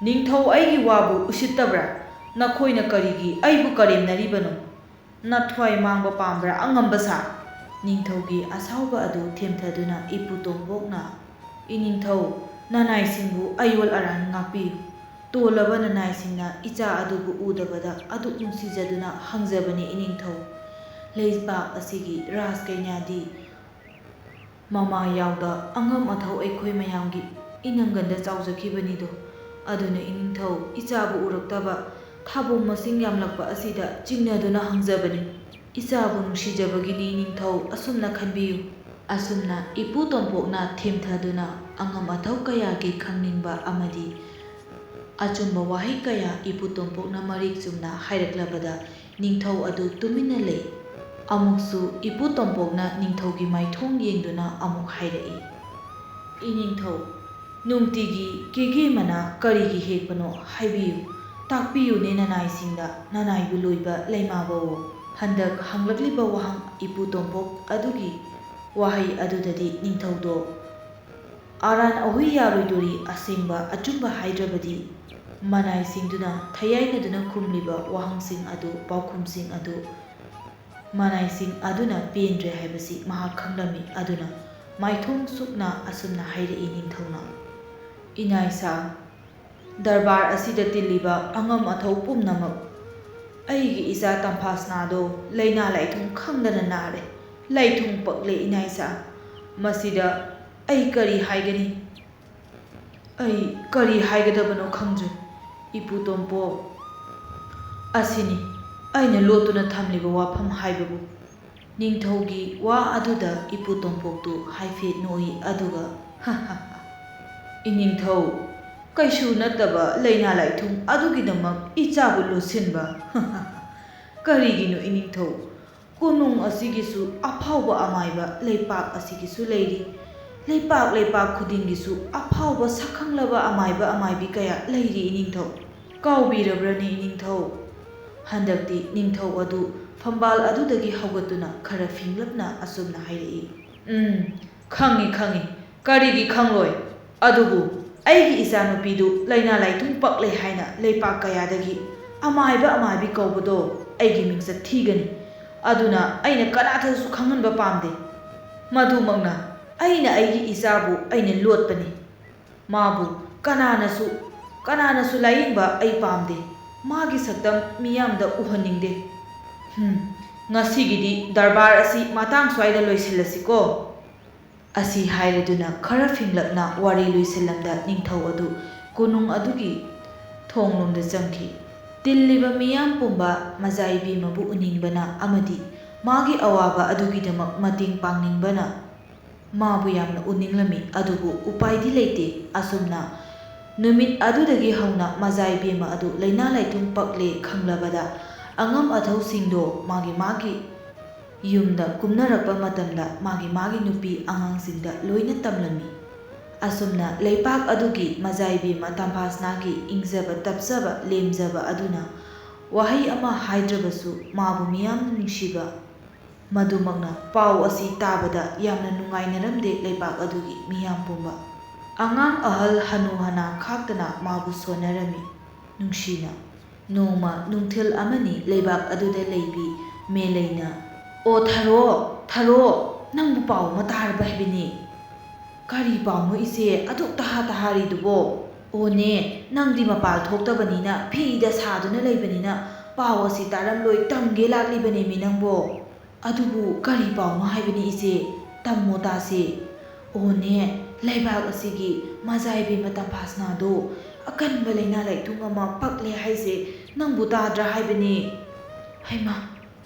"ꯅꯤꯡꯊꯧ ꯑꯩꯒꯤ ꯋꯥꯕꯨ ꯎꯁꯤꯠꯇꯕ꯭ꯔꯥ? ꯅꯈꯣꯏꯅ ꯀꯔꯤꯒꯤ ꯑꯩꯕꯨ ꯀꯔꯦꯝꯅꯔꯤꯕꯅꯣ? ꯅꯊ꯭ꯋꯥꯏ ꯃꯥꯡꯕ ꯄꯥꯝꯕ꯭ꯔꯥ ꯑꯉꯝꯕ ꯁꯥ"꯫ ꯅꯤꯡꯊꯧꯒꯤ ꯑꯁꯥꯎꯕ ꯑꯗꯨ ꯊꯦꯝꯊꯗꯨꯅ ꯏꯄꯨꯇꯣꯝꯄꯣꯛꯅ "ꯏꯅꯤꯡꯊꯧ, ꯅꯅꯥꯏꯁꯤꯡꯕꯨ ꯑꯌꯣꯜ ꯑꯔꯥꯟ ꯉꯥꯛꯄꯤꯌꯨ꯫ ꯇꯣꯜꯂꯕ ꯅꯅꯥꯏꯁꯤꯡꯅ ꯏꯆꯥ ꯑꯗꯨꯕꯨ ꯎꯗꯕꯗ ꯑꯗꯨꯛ ꯅꯨꯡꯁꯤꯖꯗꯨꯅ ꯍꯪꯖꯕꯅꯤ ꯏꯅꯤꯡꯊꯧ, ꯂꯩꯕꯥꯛ ꯑꯁꯤꯒꯤ ꯔꯥꯖꯀꯩꯅꯥꯗꯤ ꯃꯃꯥ ꯌꯥꯎꯗ ꯑꯉꯝ ꯑꯊꯧ ꯑꯩꯈꯣꯏ ꯃꯌꯥꯝꯒꯤ ꯏꯅꯪꯒꯟꯗ ꯆꯥꯎꯖꯈꯤꯕꯅꯤꯗꯣ꯫ ꯑꯗꯨꯅ ꯏꯅꯤꯡꯊꯧ, ꯏꯆꯥꯕꯨ ꯎꯔꯛꯇꯕ ꯊꯥꯕꯨꯡ ꯃꯁꯤꯡ ꯌꯥꯝꯂꯛꯄ ꯑꯁꯤꯗ ꯆꯤꯡꯅꯗꯨꯅ ꯍꯪꯖꯕꯅꯤ꯫ ꯏꯆꯥꯕꯨ ꯅꯨꯡꯁꯤꯖꯕꯒꯤꯅꯤ ꯏꯅꯤꯡꯊꯧ, ꯑꯁꯨꯝꯅ ꯈꯟꯕꯤꯌꯨ"꯫ ꯑꯁꯨꯝꯅ ꯏꯄꯨꯇꯣꯝꯄꯣꯛꯅ ꯊꯦꯝꯊꯗꯨꯅ ꯑꯉꯝ ꯑꯊꯧ ꯀꯌꯥꯒꯤ ꯈꯪꯅꯤꯡꯕ ꯑꯃꯗꯤ ꯑꯆꯨꯝꯕ ꯋꯥꯍꯩ ꯀꯌꯥ ꯏꯄꯨꯇꯣꯝꯄꯣꯛꯅ ꯃꯔꯤꯛ ꯆꯨꯝꯅ ꯍꯥꯏꯔꯛꯂꯕꯗ ꯅꯤꯡꯊꯧ ꯑꯗꯨ ꯇꯨꯃꯤꯟꯅ ꯂꯩ꯫ ꯑꯃꯨꯛꯁꯨ ꯏꯄꯨꯇꯣꯝꯄꯣꯛꯅ ꯅꯤꯡꯊꯧꯒꯤ ꯃꯥꯏꯊꯣꯡ ꯌꯦꯡꯗꯨꯅ ꯑꯃꯨꯛ ꯍꯥꯏꯔꯛꯏ: "ꯏꯅꯤꯡꯊꯧ, ꯅꯨꯡꯇꯤꯒꯤ ꯀꯦꯒꯦ ꯃꯅꯥ ꯀꯔꯤꯒꯤ ꯍꯦꯛꯄꯅꯣ ꯍꯥꯏꯕꯤꯌꯨ, ꯇꯥꯛꯄꯤꯌꯨꯅꯦ ꯅꯅꯥꯏꯁꯤꯡꯗ, ꯅꯅꯥꯏꯕꯨ ꯂꯣꯏꯕ ꯂꯩꯃꯥꯕꯧ"꯫ ꯍꯟꯗꯛ ꯍꯪꯂꯛꯂꯤꯕ ꯋꯥꯍꯪ ꯏꯄꯨꯇꯣꯝꯄꯣꯛ ꯑꯗꯨꯒꯤ ꯋꯥꯍꯩ ꯑꯗꯨꯗꯗꯤ ꯅꯤꯡꯊꯧꯗꯣ ꯑꯔꯥꯟ ꯑꯍꯣꯏ ꯌꯥꯔꯣꯏꯗꯣꯔꯤ ꯑꯁꯦꯡꯕ ꯑꯆꯨꯝꯕ ꯍꯥꯏꯗ꯭ꯔꯕꯗꯤ ꯃꯅꯥꯏꯁꯤꯡꯗꯨꯅ ꯊꯌꯥꯏꯅꯗꯨꯅ ꯈꯨꯝꯂꯤꯕ ꯋꯥꯍꯪꯁꯤꯡ ꯑꯗꯨ, ꯄꯥꯎꯈꯨꯝꯁꯤꯡ ꯑꯗꯨ ꯃꯅꯥꯏꯁꯤꯡ ꯑꯗꯨꯅ ꯄꯦꯟꯗ꯭ꯔꯦ ꯍꯥꯏꯕꯁꯤ ꯃꯍꯥꯛ ꯈꯪꯂꯝꯃꯤ꯫ ꯑꯗꯨꯅ ꯃꯥꯏꯊꯣꯡ ꯁꯨꯛꯅ ꯑꯁꯨꯝꯅ ꯍꯥꯏꯔꯛꯏ ꯅꯤꯡꯊꯧꯅ: "ꯏꯅꯥꯏꯁꯥ, ꯗꯔꯕꯥꯔ ꯑꯁꯤꯗ ꯇꯤꯜꯂꯤꯕ ꯑꯉꯝ ꯑꯊꯧ ꯄꯨꯝꯅꯃꯛ, ꯑꯩꯒꯤ ꯏꯆꯥ ꯇꯝꯐꯥꯁꯅꯥꯗꯣ ꯂꯩꯅꯥ ꯂꯥꯏꯊꯨꯡ ꯈꯪꯗꯅ ꯅꯥꯔꯦ, ꯂꯥꯏꯊꯨꯡ ꯄꯛꯂꯦ ꯏꯅꯥꯏꯁꯥ꯫ ꯃꯁꯤꯗ ꯑꯩ ꯀꯔꯤ ꯍꯥꯏꯒꯅꯤ? ꯑꯩ ꯀꯔꯤ ꯍꯥꯏꯒꯗꯕꯅꯣ ꯈꯪꯗ꯭ꯔꯦ ꯏꯄꯨꯇꯣꯝꯄꯣꯛ꯫ ꯑꯁꯤꯅꯤ ꯑꯩꯅ ꯂꯣꯠꯇꯨꯅ ꯊꯝꯂꯤꯕ ꯋꯥꯐꯝ ꯍꯥꯏꯕꯕꯨ"꯫ ꯅꯤꯡꯊꯧꯒꯤ ꯋꯥ ꯑꯗꯨꯗ ꯏꯄꯨꯇꯣꯝꯄꯣꯛꯇꯨ ꯍꯥꯏꯐꯦꯠ ꯅꯣꯛꯏ ꯑꯗꯨꯒ "ꯏꯅꯤꯡꯊꯧ, ꯀꯩꯁꯨ ꯅꯠꯇꯕ ꯂꯩꯅꯥ ꯂꯥꯏꯊꯨꯡ ꯑꯗꯨꯒꯤꯗꯃꯛ ꯏꯆꯥꯕꯨ ꯂꯣꯠꯁꯤꯟꯕ? ꯀꯔꯤꯒꯤꯅꯣ ꯏꯅꯤꯡꯊꯧ? ꯀꯣꯅꯨꯡ ꯑꯁꯤꯒꯤꯁꯨ ꯑꯐꯥꯎꯕ ꯑꯃꯥꯏꯕ ꯂꯩꯄꯥꯛ ꯑꯁꯤꯒꯤꯁꯨ ꯂꯩꯔꯤ, ꯂꯩꯄꯥꯛ ꯈꯨꯗꯤꯡꯒꯤꯁꯨ ꯑꯐꯥꯎꯕ ꯁꯛꯈꯪꯂꯕ ꯑꯃꯥꯏꯕ ꯑꯃꯥꯏꯕꯤ ꯀꯌꯥ ꯂꯩꯔꯤ ꯏꯅꯤꯡꯊꯧ꯫ ꯀꯥꯎꯕꯤꯔꯕ꯭ꯔꯅꯦ ꯏꯅꯤꯡꯊꯧ"꯫ ꯍꯟꯗꯛꯇꯤ ꯅꯤꯡꯊꯧ ꯑꯗꯨ ꯐꯝꯕꯥꯜ ꯑꯗꯨꯗꯒꯤ ꯍꯧꯒꯠꯇꯨꯅ ꯈꯔ ꯐꯤꯡꯂꯞꯅ ꯑꯁꯨꯝꯅ ꯍꯥꯏꯔꯛꯏ: "ꯈꯪꯉꯤ, ꯀꯔꯤꯒꯤ ꯈꯪꯂꯣꯏ? ꯑꯗꯨꯕꯨ ꯑꯩꯒꯤ ꯏꯆꯥꯅꯨꯄꯤꯗꯨ ꯂꯩꯅꯥ ꯂꯥꯏꯊꯨꯡ ꯄꯛꯂꯦ ꯍꯥꯏꯅ ꯂꯩꯄꯥꯛ ꯀꯌꯥꯗꯒꯤ ꯑꯃꯥꯏꯕ ꯑꯃꯥꯏꯕꯤ ꯀꯧꯕꯗꯣ ꯑꯩꯒꯤ ꯃꯤꯡꯆꯠ ꯊꯤꯒꯅꯤ꯫ ꯑꯗꯨꯅ ꯑꯩꯅ ꯀꯅꯥꯗꯁꯨ ꯈꯪꯍꯟꯕ ꯄꯥꯝꯗꯦ꯫ ꯃꯗꯨꯃꯛꯅ ꯑꯩꯅ ꯑꯩꯒꯤ ꯏꯆꯥꯕꯨ ꯑꯩꯅ ꯂꯣꯠꯄꯅꯤ꯫ ꯃꯥꯕꯨ ꯀꯅꯥꯅꯁꯨ ꯂꯥꯌꯦꯡꯕ ꯑꯩ ꯄꯥꯝꯗꯦ꯫ ꯃꯥꯒꯤ ꯁꯛꯇꯝ ꯃꯤꯌꯥꯝꯗ ꯎꯍꯟꯅꯤꯡꯗꯦ꯫ ꯉꯁꯤꯒꯤꯗꯤ ꯗꯔꯕꯥꯔ ꯑꯁꯤ ꯃꯇꯥꯡ ꯁ꯭ꯋꯥꯏꯗ ꯂꯣꯏꯁꯤꯜꯂꯁꯤꯀꯣ." ꯑꯁꯤ ꯍꯥꯏꯔꯗꯨꯅ ꯈꯔ ꯐꯤꯡꯂꯞꯅ ꯋꯥꯔꯤ ꯂꯣꯏꯁꯤꯜꯂꯝꯗ ꯅꯤꯡꯊꯧ ꯑꯗꯨ ꯀꯣꯅꯨꯡ ꯑꯗꯨꯒꯤ ꯊꯣꯡꯂꯣꯝꯗ ꯆꯪꯈꯤ꯫ ꯇꯤꯜꯂꯤꯕ ꯃꯤꯌꯥꯝ ꯄꯨꯝꯕ ꯃꯖꯥꯏꯕꯦꯝꯃꯕꯨ ꯎꯅꯤꯡꯕꯅ ꯑꯃꯗꯤ ꯃꯥꯒꯤ ꯑꯋꯥꯕ ꯑꯗꯨꯒꯤꯗꯃꯛ ꯃꯇꯦꯡ ꯄꯥꯡꯅꯤꯡꯕꯅ ꯃꯥꯕꯨ ꯌꯥꯝꯅ ꯎꯅꯤꯡꯂꯝꯃꯤ꯫ ꯑꯗꯨꯕꯨ ꯎꯄꯥꯏꯗꯤ ꯂꯩꯇꯦ꯫ ꯑꯁꯨꯝꯅ ꯅꯨꯃꯤꯠ ꯑꯗꯨꯗꯒꯤ ꯍꯧꯅ ꯃꯖꯥꯏꯕꯦꯝꯃ ꯑꯗꯨ ꯂꯩꯅꯥ ꯂꯥꯏꯊꯨꯡ ꯄꯛꯂꯦ ꯈꯪꯂꯕꯗ ꯑꯉꯝ ꯑꯊꯧꯁꯤꯡꯗꯣ ꯃꯥꯒꯤ ꯌꯨꯝꯗ ꯀꯨꯝꯅꯔꯛꯄ ꯃꯇꯝꯗ ꯃꯥꯒꯤ ꯅꯨꯄꯤ ꯑꯉꯥꯡꯁꯤꯡꯗ ꯂꯣꯏꯅ ꯇꯝꯂꯝꯃꯤ꯫ ꯑꯁꯨꯝꯅ ꯂꯩꯄꯥꯛ ꯑꯗꯨꯒꯤ ꯃꯖꯥꯏꯕꯦꯝꯃ ꯇꯝꯐꯥꯁꯅꯥꯒꯤ ꯏꯪꯖꯕ ꯇꯞꯆꯕ ꯂꯦꯝꯖꯕ ꯑꯗꯨꯅ ꯋꯥꯍꯩ ꯑꯃ ꯍꯥꯏꯗ꯭ꯔꯕꯁꯨ ꯃꯥꯕꯨ ꯃꯤꯌꯥꯝꯅ ꯅꯨꯡꯁꯤꯕ ꯃꯗꯨꯃꯛꯅ ꯄꯥꯎ ꯑꯁꯤ ꯇꯥꯕꯗ ꯌꯥꯝꯅ ꯅꯨꯡꯉꯥꯏꯅꯔꯝꯗꯦ ꯂꯩꯄꯥꯛ ꯑꯗꯨꯒꯤ ꯃꯤꯌꯥꯝ ꯄꯨꯝꯕ꯫ ꯑꯉꯥꯡ ꯑꯍꯜ ꯍꯅꯨ ꯍꯅꯥ ꯈꯥꯛꯇꯅ ꯃꯥꯕꯨ ꯁꯣꯟꯅꯔꯝꯃꯤ ꯅꯨꯡꯁꯤꯅ꯫ ꯅꯣꯡꯃ ꯅꯨꯡꯊꯤꯜ ꯑꯃꯅꯤ ꯂꯩꯕꯥꯛ ꯑꯗꯨꯗ ꯂꯩꯕꯤ ꯃꯦꯂꯩꯅ "ꯑꯣ ꯊꯥꯔꯣ, ꯅꯪꯕꯨ ꯄꯥꯎ ꯑꯃ ꯇꯥꯔꯕ ꯍꯥꯏꯕꯅꯤ." "ꯀꯔꯤ ꯄꯥꯎꯅꯣ ꯏꯆꯦ ꯑꯗꯨꯛ ꯇꯍꯥꯔꯤꯗꯨꯕꯣ?" "ꯑꯣꯅꯦ, ꯅꯪꯗꯤ ꯃꯄꯥꯜ ꯊꯣꯛꯇꯕꯅꯤꯅ ꯐꯤꯗ ꯁꯥꯗꯨꯅ ꯂꯩꯕꯅꯤꯅ ꯄꯥꯎ ꯑꯁꯤ ꯇꯥꯔꯝꯂꯣꯏ ꯇꯝꯒꯦ ꯂꯥꯛꯂꯤꯕꯅꯦꯃꯤ ꯅꯪꯕꯣ." "ꯑꯗꯨꯕꯨ ꯀꯔꯤ ꯄꯥꯎꯅꯣ ꯍꯥꯏꯕꯅꯤ ꯏꯆꯦ, ꯇꯝꯃꯣ ꯇꯥꯁꯦ." "ꯑꯣꯅꯦ, ꯂꯩꯕꯥꯛ ꯑꯁꯤꯒꯤ ꯃꯖꯥꯏꯕꯦꯝꯃ ꯇꯝꯐꯥꯁꯅꯥꯗꯣ ꯑꯀꯟꯕ ꯂꯩꯅꯥ ꯂꯥꯏꯊꯨꯡ ꯑꯃ ꯄꯛꯂꯦ ꯍꯥꯏꯁꯦ ꯅꯪꯕꯨ ꯇꯥꯗ꯭ꯔꯥ ꯍꯥꯏꯕꯅꯤ." "ꯍꯩꯃꯥ,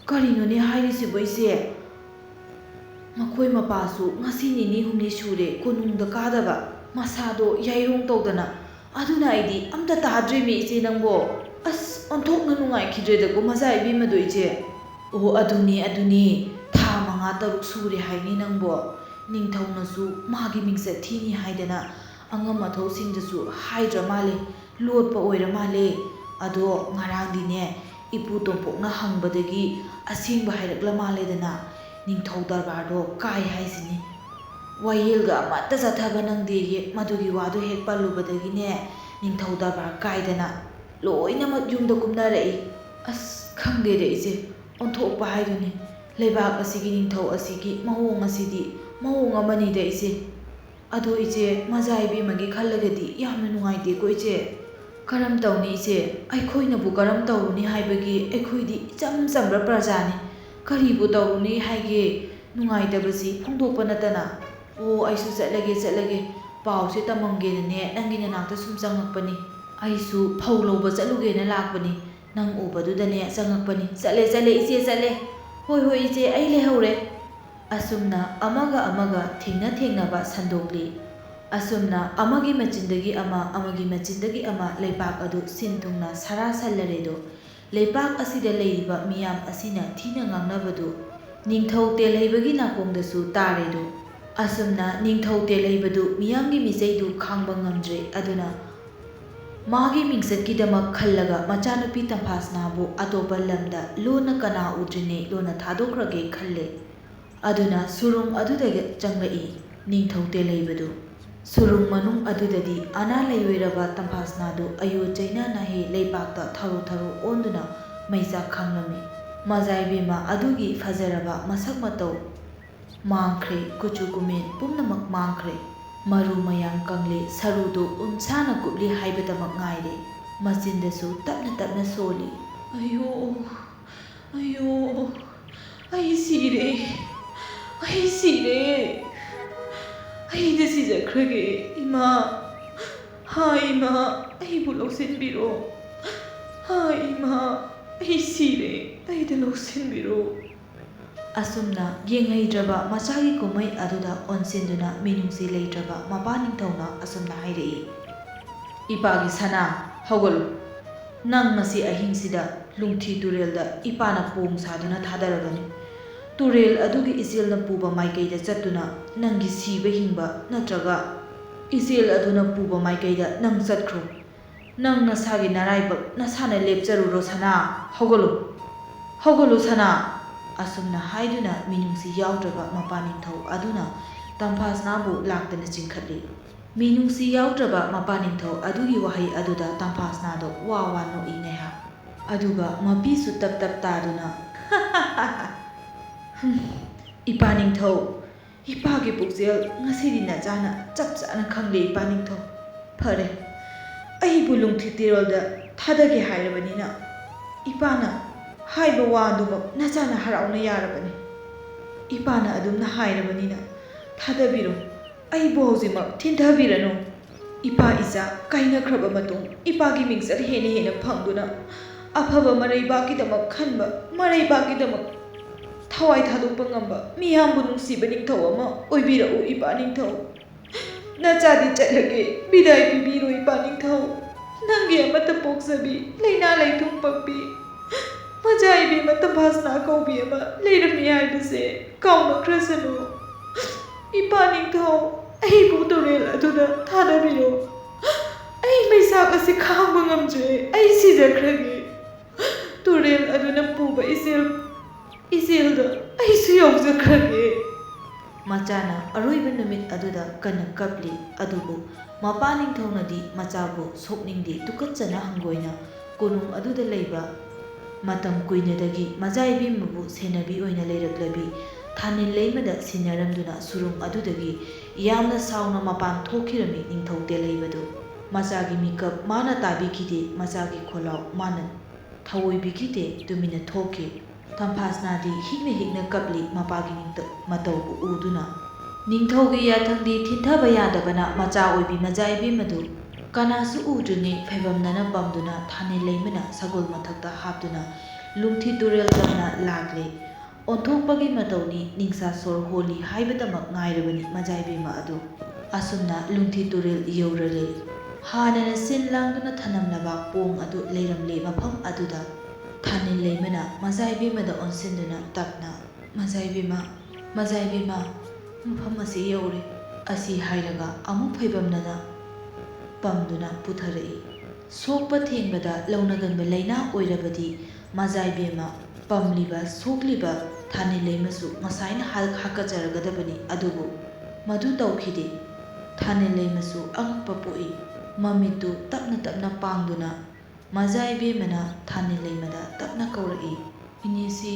ꯀꯔꯤꯅꯣꯅꯦ ꯍꯥꯏꯔꯤꯁꯤꯕꯣ ꯏꯆꯦ? ꯃꯈꯣꯏ ꯃꯄꯥꯁꯨ ꯉꯁꯤ ꯅꯤꯅꯤ ꯍꯨꯝꯅꯤ ꯁꯨꯔꯦ ꯀꯣꯅꯨꯡꯗ ꯀꯥꯗꯕ, ꯃꯁꯥꯗꯣ ꯌꯥꯏꯔꯣꯡ ꯇꯧꯗꯅ, ꯑꯗꯨꯅ ꯑꯩꯗꯤ ꯑꯝꯇ ꯇꯥꯗ꯭ꯔꯤꯃꯤ ꯏꯆꯦ ꯅꯪꯕꯣ." "ꯑꯁ, ꯑꯣꯟꯊꯣꯛꯅ ꯅꯨꯡꯉꯥꯏꯈꯤꯗ꯭ꯔꯦꯗꯀꯣ ꯃꯖꯥꯏꯕꯦꯝꯃꯗꯣ ꯏꯆꯦ." "ꯑꯣ ꯑꯗꯨꯅꯤ, ꯊꯥ 5-6 ꯁꯨꯔꯦ ꯍꯥꯏꯅꯤ ꯅꯪꯕꯣ. ꯅꯤꯡꯊꯧꯅꯁꯨ ꯃꯥꯒꯤ ꯃꯤꯡꯆꯠ ꯊꯤꯅꯤ ꯍꯥꯏꯗꯅ ꯑꯉꯝ ꯑꯊꯧꯁꯤꯡꯗꯁꯨ ꯍꯥꯏꯗ꯭ꯔ ꯃꯥꯜꯂꯦ, ꯂꯣꯠꯄ ꯑꯣꯏꯔ ꯃꯥꯜꯂꯦ. ꯑꯗꯣ ꯉꯔꯥꯡꯗꯤꯅꯦ ꯏꯄꯨ ꯇꯣꯝꯄꯣꯛꯅ ꯍꯪꯕꯗꯒꯤ ꯑꯁꯦꯡꯕ ꯍꯥꯏꯔꯛꯂ ꯃꯥꯜꯂꯦꯗꯅ ꯅꯤꯡꯊꯧ ꯗꯔꯕꯥꯔꯗꯣ ꯀꯥꯏ ꯍꯥꯏꯁꯤꯅꯤ. ꯋꯥꯌꯦꯜꯒ ꯑꯃꯠꯇ ꯆꯠꯊꯕ ꯅꯪꯗꯦꯌꯦ. ꯃꯗꯨꯒꯤ ꯋꯥꯗꯣ ꯍꯦꯛ ꯄꯜꯂꯨꯕꯗꯒꯤꯅꯦ ꯅꯤꯡꯊꯧ ꯗꯔꯕꯥꯔ ꯀꯥꯏꯗꯅ ꯂꯣꯏꯅꯃꯛ ꯌꯨꯝꯗ ꯀꯨꯝꯅꯔꯛꯏ." "ꯑꯁ, ꯈꯪꯗꯦꯗ ꯏꯆꯦ, ꯑꯣꯟꯊꯣꯛꯄ ꯍꯥꯏꯗꯨꯅꯤ. ꯂꯩꯕꯥꯛ ꯑꯁꯤꯒꯤ ꯅꯤꯡꯊꯧ ꯑꯁꯤꯒꯤ ꯃꯑꯣꯡ ꯑꯁꯤꯗꯤ ꯃꯑꯣꯡ ꯑꯃꯅꯤꯗ ꯏꯆꯦ. ꯑꯗꯣ ꯏꯆꯦ, ꯃꯖꯥꯏꯕꯦꯝꯃꯒꯤ ꯈꯜꯂꯒꯗꯤ ꯌꯥꯝꯅ ꯅꯨꯡꯉꯥꯏꯇꯦꯀꯣ ꯏꯆꯦ." "ꯀꯔꯝ ꯇꯧꯅꯤ ꯏꯆꯦ? ꯑꯩꯈꯣꯏꯅꯕꯨ ꯀꯔꯝ ꯇꯧꯔꯨꯅꯤ ꯍꯥꯏꯕꯒꯤ? ꯑꯩꯈꯣꯏꯗꯤ ꯏꯆꯝ ꯆꯝꯕ ꯄ꯭ꯔꯖꯥꯅꯤ. ꯀꯔꯤꯕꯨ ꯇꯧꯔꯨꯅꯤ ꯍꯥꯏꯒꯦ? ꯅꯨꯡꯉꯥꯏꯇꯕꯁꯤ ꯐꯣꯡꯗꯣꯛꯄ ꯅꯠꯇꯅ." "ꯑꯣ, ꯑꯩꯁꯨ ꯆꯠꯂꯒꯦ. ꯄꯥꯎꯁꯦ ꯇꯝꯃꯝꯒꯦꯅꯅꯦ ꯅꯪꯒꯤ ꯅꯅꯥꯛꯇ ꯁꯨꯝ ꯆꯪꯉꯛꯄꯅꯤ. ꯑꯩꯁꯨ ꯐꯧ ꯂꯧꯕ ꯆꯠꯂꯨꯒꯦꯅ ꯂꯥꯛꯄꯅꯤ. ꯅꯪ ꯎꯕꯗꯨꯗꯅꯦ ꯆꯪꯉꯛꯄꯅꯤ." "ꯆꯠꯂꯦ ꯏꯆꯦ, ꯆꯠꯂꯦ. ꯍꯣꯏ ꯏꯆꯦ, ꯑꯩ ꯂꯩꯍꯧꯔꯦ." ꯑꯁꯨꯝꯅ ꯑꯃꯒ ꯊꯦꯡꯅꯕ ꯁꯟꯗꯣꯛꯂꯤ꯫ ꯑꯁꯨꯝꯅ ꯑꯃꯒꯤ ꯃꯆꯤꯟꯗꯒꯤ ꯑꯃ, ꯑꯃꯒꯤ ꯃꯆꯤꯟꯗꯒꯤ ꯑꯃ ꯂꯩꯄꯥꯛ ꯑꯗꯨ ꯁꯤꯟ ꯊꯨꯡꯅ ꯁꯔꯥ ꯁꯜꯂꯔꯦꯗꯣ. ꯂꯩꯄꯥꯛ ꯑꯁꯤꯗ ꯂꯩꯔꯤꯕ ꯃꯤꯌꯥꯝ ꯑꯁꯤꯅ ꯊꯤꯅ ꯉꯥꯡꯅꯕꯗꯨ ꯅꯤꯡꯊꯧ ꯇꯦꯜꯍꯩꯕꯒꯤ ꯅꯥꯀꯣꯡꯗꯁꯨ ꯇꯥꯔꯦꯗꯣ. ꯑꯁꯨꯝꯅ ꯅꯤꯡꯊꯧ ꯇꯦꯜꯍꯩꯕꯗꯨ ꯃꯤꯌꯥꯝꯒꯤ ꯃꯤꯆꯩꯗꯨ ꯈꯥꯡꯕ ꯉꯝꯗ꯭ꯔꯦ. ꯑꯗꯨꯅ ꯃꯥꯒꯤ ꯃꯤꯡꯆꯠꯀꯤꯗꯃꯛ ꯈꯜꯂꯒ ꯃꯆꯥꯅꯨꯄꯤ ꯇꯝꯐꯥꯁꯅꯥꯕꯨ ꯑꯇꯣꯞꯄ ꯂꯝꯗ ꯂꯣꯟꯅ ꯀꯅꯥ ꯎꯗ꯭ꯔꯤꯉꯩ ꯂꯣꯟꯅ ꯊꯥꯗꯣꯛꯈ꯭ꯔꯒꯦ ꯈꯜꯂꯦ. ꯑꯗꯨꯅ ꯁꯨꯔꯨꯡ ꯑꯗꯨꯗ ꯆꯪꯂꯛꯏ ꯅꯤꯡꯊꯧ ꯇꯦꯜꯍꯩꯕꯗꯨ꯫ ꯁꯨꯔꯨꯡ ꯃꯅꯨꯡ ꯑꯗꯨꯗꯗꯤ ꯑꯅꯥ ꯂꯥꯏꯑꯣꯏꯔꯕ ꯇꯝꯐꯥꯁꯅꯥꯗꯨ ꯑꯌꯣ ꯆꯩꯅ ꯅꯥꯍꯦ ꯂꯩꯄꯥꯛꯇ ꯊꯔꯣ ꯑꯣꯟꯗꯨꯅ ꯃꯩꯆꯥꯛ ꯈꯥꯡꯂꯝꯃꯤ꯫ ꯃꯖꯥꯏꯕꯦꯝꯃ ꯑꯗꯨꯒꯤ ꯐꯖꯔꯕ ꯃꯁꯛ ꯃꯇꯧ ꯃꯥꯡꯈ꯭ꯔꯦ, ꯀꯨꯆꯨ ꯀꯨꯃꯦꯟ ꯄꯨꯝꯅꯃꯛ ꯃꯥꯡꯈ꯭ꯔꯦ꯫ ꯃꯔꯨ ꯃꯌꯥꯡ ꯀꯪꯂꯦ, ꯁꯔꯨꯗꯨ ꯎꯟꯁꯥꯅ ꯀꯨꯞꯂꯤ ꯍꯥꯏꯕꯇꯃꯛ ꯉꯥꯏꯔꯦ꯫ ꯃꯆꯤꯟꯗꯁꯨ ꯇꯞꯅ ꯁꯣꯜꯂꯤ꯫ "ꯑꯌꯣ, ꯑꯩ ꯁꯤꯔꯦ. ꯑꯩꯗ ꯁꯤꯖꯈ꯭ꯔꯒꯦ. ꯏꯃꯥ, ꯑꯩꯕꯨ ꯂꯧꯁꯤꯟꯕꯤꯔꯣ. ꯏꯃꯥ, ꯑꯩ ꯁꯤꯔꯦ. ꯑꯩꯗ ꯂꯧꯁꯤꯟꯕꯤꯔꯣ." ꯑꯁꯨꯝꯅ ꯌꯦꯡꯍꯩꯗ꯭ꯔꯕ ꯃꯆꯥꯒꯤ ꯀꯨꯝꯃꯩ ꯑꯗꯨꯗ ꯑꯣꯟꯁꯤꯟꯗꯨꯅ ꯃꯤꯅꯨꯡꯁꯤ ꯂꯩꯇ꯭ꯔꯕ ꯃꯄꯥ ꯅꯤꯡꯊꯧꯅ ꯑꯁꯨꯝꯅ ꯍꯥꯏꯔꯛꯏ꯫ "ꯏꯄꯥꯒꯤ ꯁꯅꯥ, ꯍꯧꯒꯠꯂꯨ. ꯅꯪ ꯉꯁꯤ ꯑꯍꯤꯡꯁꯤꯗ ꯂꯨꯡꯊꯤ ꯇꯨꯔꯦꯜꯗ ꯏꯄꯥꯅ ꯄꯣꯡ ꯁꯥꯗꯨꯅ ꯊꯥꯗꯔꯒꯅꯤ꯫ ꯇꯨꯔꯦꯜ ꯑꯗꯨꯒꯤ ꯏꯆꯦꯜꯅ ꯄꯨꯕ ꯃꯥꯏꯀꯩꯗ ꯆꯠꯇꯨꯅ ꯅꯪꯒꯤ ꯁꯤꯕ ꯍꯤꯡꯕ, ꯅꯠꯇ꯭ꯔꯒ ꯏꯆꯦꯜ ꯑꯗꯨꯅ ꯄꯨꯕ ꯃꯥꯏꯀꯩꯗ ꯅꯪ ꯆꯠꯈ꯭ꯔꯣ. ꯅꯪ ꯅꯁꯥꯒꯤ ꯅꯔꯥꯏꯕꯛ ꯅꯁꯥꯅ ꯂꯦꯞꯆꯔꯨꯔꯣ ꯁꯅꯥ. ꯍꯧꯒꯠꯂꯨ ꯁꯅꯥ." ꯑꯁꯨꯝꯅ ꯍꯥꯏꯗꯨꯅ ꯃꯤꯅꯨꯡꯁꯤ ꯌꯥꯎꯗ꯭ꯔꯕ ꯃꯄꯥ ꯅꯤꯡꯊꯧ ꯑꯗꯨꯅ ꯇꯝꯐꯥꯁꯅꯥꯕꯨ ꯂꯥꯛꯇꯅ ꯆꯤꯡꯈꯠꯂꯤ꯫ ꯃꯤꯅꯨꯡꯁꯤ ꯌꯥꯎꯗ꯭ꯔꯕ ꯃꯄꯥ ꯅꯤꯡꯊꯧ ꯑꯗꯨꯒꯤ ꯋꯥꯍꯩ ꯑꯗꯨꯗ ꯇꯝꯐꯥꯁꯅꯥꯗꯣ ꯋꯥ ꯅꯣꯛꯏ ꯉꯥꯏꯍꯥꯛ꯫ ꯑꯗꯨꯒ ꯃꯄꯤꯁꯨ ꯇꯞ ꯇꯥꯗꯨꯅ "ꯏꯄꯥ ꯅꯤꯡꯊꯧ, ꯏꯄꯥꯒꯤ ꯄꯨꯛꯆꯦꯜ ꯉꯁꯤꯗꯤ ꯅꯆꯥꯅ ꯆꯞ ꯆꯥꯅ ꯈꯪꯂꯦ ꯏꯄꯥ ꯅꯤꯡꯊꯧ꯫ ꯐꯔꯦ, ꯑꯩꯕꯨ ꯂꯨꯡꯊꯤ ꯇꯨꯔꯦꯜꯗ ꯊꯥꯗꯒꯦ ꯍꯥꯏꯔꯕꯅꯤꯅ ꯏꯄꯥꯅ ꯍꯥꯏꯕ ꯋꯥꯗꯨꯃꯛ ꯅꯆꯥꯅ ꯍꯔꯥꯎꯅ ꯌꯥꯔꯕꯅꯤ. ꯏꯄꯥꯅ ꯑꯗꯨꯝꯅ ꯍꯥꯏꯔꯕꯅꯤꯅ ꯊꯥꯗꯕꯤꯔꯣ. ꯑꯩꯕꯨ ꯍꯧꯖꯤꯛꯃꯛ ꯊꯤꯟꯊꯕꯤꯔꯅꯨ. ꯏꯄꯥ ꯏꯆꯥ ꯀꯥꯏꯅꯈ꯭ꯔꯕ ꯃꯇꯨꯡ ꯏꯄꯥꯒꯤ ꯃꯤꯡꯆꯠ ꯍꯦꯟꯅ ꯐꯪꯗꯨꯅ ꯑꯐꯕ ꯃꯔꯩꯕꯥꯛꯀꯤꯗꯃꯛ ꯈꯟꯕ, ꯃꯔꯩꯕꯥꯛꯀꯤꯗꯃꯛ ꯊꯋꯥꯏ ꯊꯥꯗꯣꯛꯄ ꯉꯝꯕ, ꯃꯤꯌꯥꯝꯕꯨ ꯅꯨꯡꯁꯤꯕ ꯅꯤꯡꯊꯧ ꯑꯃ ꯑꯣꯏꯕꯤꯔꯛꯎ ꯏꯄꯥ ꯅꯤꯡꯊꯧ. ꯅꯆꯥꯗꯤ ꯆꯠꯂꯒꯦ. ꯕꯤꯗꯥꯏ ꯄꯤꯕꯤꯔꯣ ꯏꯄꯥ ꯅꯤꯡꯊꯧ. ꯅꯪꯒꯤ ꯑꯃꯠꯇ ꯄꯣꯛꯆꯕꯤ, ꯂꯩꯅꯥ ꯂꯩꯊꯨꯡ ꯄꯛꯄꯤ, ꯃꯆꯥꯏꯕꯦꯝꯃ ꯇꯝꯐꯥꯁꯅꯥ ꯀꯧꯕꯤ ꯑꯃ ꯂꯩꯔꯝꯃꯤ ꯍꯥꯏꯕꯁꯦ ꯀꯥꯎꯅꯈ꯭ꯔꯁꯅꯨ. ꯏꯄꯥ ꯅꯤꯡꯊꯧ, ꯑꯩꯕꯨ ꯇꯨꯔꯦꯜ ꯑꯗꯨꯗ ꯊꯥꯗꯕꯤꯔꯣ. ꯑꯩ ꯃꯩꯁꯥꯛ ꯑꯁꯤ ꯈꯥꯡꯕ ꯉꯝꯗ꯭ꯔꯦ. ꯑꯩ ꯁꯤꯖꯈ꯭ꯔꯒꯦ. ꯇꯨꯔꯦꯜ ꯑꯗꯨꯅ ꯄꯨꯕ ꯏꯆꯦꯜꯗ ꯑꯩꯁꯨ ꯌꯥꯎꯖꯈ꯭ꯔꯒꯦ. ꯃꯆꯥꯅ ꯑꯔꯣꯏꯕ ꯅꯨꯃꯤꯠ ꯑꯗꯨꯗ ꯀꯟꯅ ꯀꯞꯂꯤ. ꯑꯗꯨꯕꯨ ꯃꯄꯥ ꯅꯤꯡꯊꯧꯅꯗꯤ ꯃꯆꯥꯕꯨ ꯁꯣꯛꯅꯤꯡꯗꯦ. ꯇꯨꯀꯠꯆꯅ ꯍꯪꯒꯣꯏꯅ ꯀꯣꯅꯨꯡ ꯑꯗꯨꯗ ꯂꯩꯕ ꯃꯇꯝ ꯀꯨꯏꯅꯗꯒꯤ ꯃꯆꯥꯏꯕꯦꯝꯃꯕꯨ ꯁꯦꯟꯅꯕꯤ ꯑꯣꯏꯅ ꯂꯩꯔꯛꯂꯕꯤ ꯊꯥꯅꯤꯜ ꯂꯩꯃꯗ ꯁꯤꯟꯅꯔꯝꯗꯨꯅ ꯁꯨꯔꯨꯡ ꯑꯗꯨꯗꯒꯤ ꯌꯥꯝꯅ ꯁꯥꯎꯅ ꯃꯄꯥꯟ ꯊꯣꯛꯈꯤꯔꯝꯃꯤ ꯅꯤꯡꯊꯧ ꯇꯦꯜꯍꯩꯕꯗꯨ. ꯃꯆꯥꯒꯤ ꯃꯤꯀꯞ ꯃꯥꯅ ꯇꯥꯕꯤꯈꯤꯗꯦ. ꯃꯆꯥꯒꯤ ꯈꯣꯜꯂꯥꯎ ꯃꯥꯅ ꯊꯑꯣꯏꯕꯤꯈꯤꯗꯦ. ꯇꯨꯃꯤꯟꯅ ꯊꯣꯛꯈꯤ. ꯇꯝꯐꯥꯁꯅꯥꯗꯤ ꯍꯤꯛꯅ ꯀꯞꯂꯤ ꯃꯄꯥꯒꯤ ꯃꯇꯧꯕꯨ ꯎꯗꯨꯅ. ꯅꯤꯡꯊꯧꯒꯤ ꯌꯥꯊꯪꯗꯤ ꯊꯤꯟꯊꯕ ꯌꯥꯗꯕꯅ ꯃꯆꯥ ꯑꯣꯏꯕꯤ ꯃꯆꯥꯏꯕꯦꯝꯃꯗꯨ ꯀꯅꯥꯁꯨ ꯎꯗ꯭ꯔꯤꯉꯩ ꯐꯩꯕꯝꯅꯅ ꯄꯝꯗꯨꯅ ꯊꯥꯅꯤꯜ ꯂꯩꯃꯅ ꯁꯒꯣꯜ ꯃꯊꯛꯇ ꯍꯥꯞꯇꯨꯅ ꯂꯨꯡꯊꯤ ꯇꯨꯔꯦꯜ ꯇꯝꯅ ꯂꯥꯛꯂꯦ. ꯑꯣꯟꯊꯣꯛꯄꯒꯤ ꯃꯇꯧꯅꯤ. ꯅꯤꯡꯁꯥ ꯁꯣꯔ ꯍꯣꯜꯂꯤ ꯍꯥꯏꯕꯇꯃꯛ ꯉꯥꯏꯔꯕꯅꯤ ꯃꯆꯥꯏꯕꯦꯝꯃ ꯑꯗꯨ. ꯑꯁꯨꯝꯅ ꯂꯨꯡꯊꯤ ꯇꯨꯔꯦꯜ ꯌꯧꯔꯂꯦ. ꯍꯥꯟꯅꯅ ꯁꯤꯟ ꯂꯥꯡꯗꯨꯅ ꯊꯅꯝꯂꯕ ꯄꯣꯡ ꯑꯗꯨ ꯂꯩꯔꯝꯂꯦ ꯃꯐꯝ ꯑꯗꯨꯗ. ꯊꯥꯅꯤꯜ ꯂꯩꯃꯅ ꯃꯆꯥꯏꯕꯦꯝꯃꯗ ꯑꯣꯟꯁꯤꯟꯗꯨꯅ ꯇꯞꯅ "ꯃꯆꯥꯏꯕꯦꯝꯃ, ꯃꯆꯥꯏꯕꯦꯝꯃ, ꯃꯐꯝ ꯑꯁꯤ ꯌꯧꯔꯦ" ꯑꯁꯤ ꯍꯥꯏꯔꯒ ꯑꯃꯨꯛ ꯐꯩꯕꯝꯅꯅ ꯄꯝꯗꯨꯅ ꯄꯨꯊꯔꯛꯏ꯫ ꯁꯣꯛꯄ ꯊꯦꯡꯕꯗ ꯂꯧꯅꯒꯟꯕ ꯂꯩꯅꯥ ꯑꯣꯏꯔꯕꯗꯤ ꯃꯆꯥꯏꯕꯦꯝꯃ ꯄꯝꯂꯤꯕ ꯁꯣꯛꯂꯤꯕ ꯊꯥꯅꯤꯜ ꯂꯩꯃꯁꯨ ꯉꯁꯥꯏꯅ ꯍꯥꯀꯠꯆꯔꯒꯗꯕꯅꯤ. ꯑꯗꯨꯕꯨ ꯃꯗꯨ ꯇꯧꯈꯤꯗꯦ. ꯊꯥꯅꯤꯜ ꯂꯩꯃꯁꯨ ꯑꯉꯛꯄ ꯄꯣꯛꯏ. ꯃꯃꯤꯠꯇꯨ ꯇꯞꯅ ꯄꯥꯡꯗꯨꯅ ꯃꯆꯥꯏꯕꯦꯝꯃꯅ ꯊꯥꯅꯤꯜ ꯂꯩꯃꯗ ꯇꯞꯅ ꯀꯧꯔꯛꯏ꯫ "ꯏꯅꯦꯁꯤ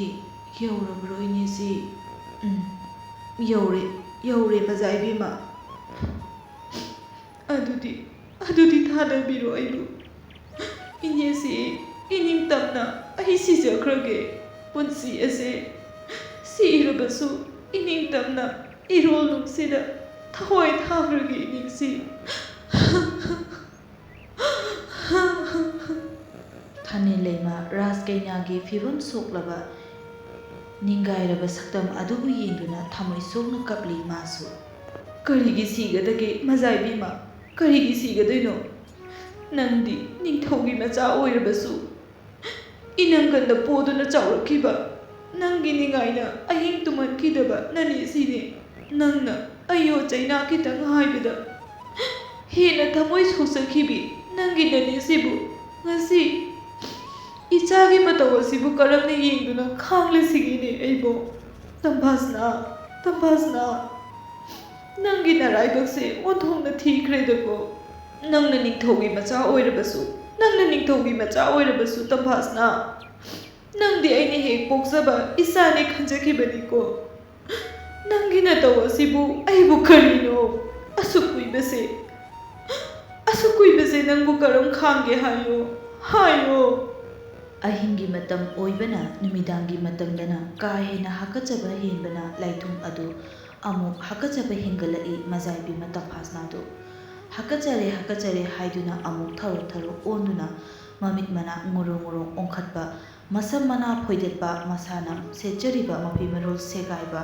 ꯌꯧꯔꯕ꯭ꯔꯣ ꯏꯅꯦꯁꯤ?" ꯌꯧꯔꯦ ꯃꯆꯥꯏꯕꯦꯝꯃ." ꯑꯗꯨꯗꯤ ꯊꯥꯗꯕꯤꯔꯣ ꯑꯩꯕꯨ. ꯏꯅꯦꯁꯤ ꯏꯅꯤꯡꯇꯝꯅ ꯑꯩ ꯁꯤꯖꯈ꯭ꯔꯒꯦ. ꯄꯨꯟꯁꯤ ꯑꯁꯦ ꯁꯤꯔꯕꯁꯨ ꯏꯅꯤꯡꯇꯝꯅ ꯏꯔꯣꯜꯅꯨꯡꯁꯤꯗ ꯊꯋꯥꯏ ꯊꯥꯈ꯭ꯔꯒꯦ ꯏꯅꯦꯁꯤ." ꯊꯥꯅꯤꯜ ꯂꯩꯃ ꯔꯥꯖꯀꯩꯅꯥꯒꯤ ꯐꯤꯚꯝ ꯁꯣꯛꯂꯕ ꯅꯤꯡꯒꯥꯏꯔꯕ ꯁꯛꯇꯝ ꯑꯗꯨꯕꯨ ꯌꯦꯡꯗꯨꯅ ꯊꯃꯣꯏ ꯁꯣꯛꯅ ꯀꯞꯂꯤ ꯃꯥꯁꯨ꯫ "ꯀꯔꯤꯒꯤ ꯁꯤꯒꯗꯒꯦ ꯃꯆꯥꯏꯕꯦꯝꯃ? ꯀꯔꯤꯒꯤ ꯁꯤꯒꯗꯣꯏꯅꯣ? ꯅꯪꯗꯤ ꯅꯤꯡꯊꯧꯒꯤ ꯃꯆꯥ ꯑꯣꯏꯔꯕꯁꯨ ꯏꯅꯪꯒꯟꯗ ꯄꯣꯗꯨꯅ ꯆꯥꯎꯔꯛꯈꯤꯕ. ꯅꯪꯒꯤ ꯅꯤꯡꯉꯥꯏꯅ ꯑꯍꯤꯡ ꯇꯨꯝꯍꯟꯈꯤꯗꯕ ꯅꯅꯦꯁꯤꯅꯦ. ꯅꯪꯅ ꯑꯌꯣ ꯆꯩꯅꯥ ꯈꯤꯇꯪ ꯍꯥꯏꯕꯗ ꯍꯦꯟꯅ ꯊꯃꯣꯏ ꯁꯣꯛꯆꯈꯤꯕꯤ ꯅꯪꯒꯤ ꯅꯅꯦꯁꯤꯕꯨ ꯉꯁꯤ ꯏꯆꯥꯒꯤ ꯃꯇꯧ ꯑꯁꯤꯕꯨ ꯀꯔꯝꯅ ꯌꯦꯡꯗꯨꯅ ꯈꯥꯡꯂꯁꯤꯒꯦꯅꯦ ꯑꯩꯕꯣ? ꯇꯝꯐꯥꯁꯅꯥ, ꯅꯪꯒꯤ ꯅꯔꯥꯏꯕꯛꯁꯦ ꯑꯣꯟꯊꯣꯛꯅ ꯊꯤꯈ꯭ꯔꯦꯗꯀꯣ. ꯅꯪꯅ ꯅꯤꯡꯊꯧꯒꯤ ꯃꯆꯥ ꯑꯣꯏꯔꯕꯁꯨ ꯇꯝꯐꯥꯁꯅꯥ, ꯅꯪꯗꯤ ꯑꯩꯅ ꯍꯦꯛ ꯄꯣꯛꯆꯕ ꯏꯆꯥꯅꯦ ꯈꯟꯖꯈꯤꯕꯅꯤꯀೋ. ꯅꯪꯒꯤ ꯅꯇꯧ ꯑꯁꯤꯕꯨ ꯑꯩꯕꯨ ꯀꯔꯤꯅꯣ? ꯑꯁꯨꯛ ꯀꯨꯏꯕꯁꯦ ꯅꯪꯕꯨ ꯀꯔꯝ ꯈꯥꯡꯒꯦ ꯍꯥꯏꯌꯣ." ꯑꯍꯤꯡꯒꯤ ꯃꯇꯝ ꯑꯣꯏꯕꯅ ꯅꯨꯃꯤꯗꯥꯡꯒꯤ ꯃꯇꯝꯗꯅ ꯀꯥ ꯍꯦꯟꯅ ꯍꯥꯀꯠꯆꯕ ꯍꯦꯟꯕꯅ ꯂꯥꯏꯊꯨꯡ ꯑꯗꯨ ꯑꯃꯨꯛ ꯍꯥꯀꯠꯆꯕ ꯍꯦꯟꯒꯠꯂꯛꯏ ꯃꯆꯥꯏꯕꯦꯝꯃ ꯇꯝꯐꯥꯁꯅꯥꯗꯨ꯫ ꯍꯥꯀꯠꯆꯔꯦ ꯍꯥꯏꯗꯨꯅ ꯑꯃꯨꯛ ꯊꯔꯣ ꯑꯣꯟꯗꯨꯅ ꯃꯃꯤꯠ ꯃꯅꯥ ꯉꯨꯔꯣ ꯑꯣꯟꯈꯠꯄ, ꯃꯁꯝ ꯃꯅꯥ ꯐꯣꯏꯗꯠꯄ, ꯃꯁꯥꯅ ꯁꯦꯠꯆꯔꯤꯕ ꯃꯐꯤ ꯃꯔꯣꯜ ꯁꯦꯒꯥꯏꯕ,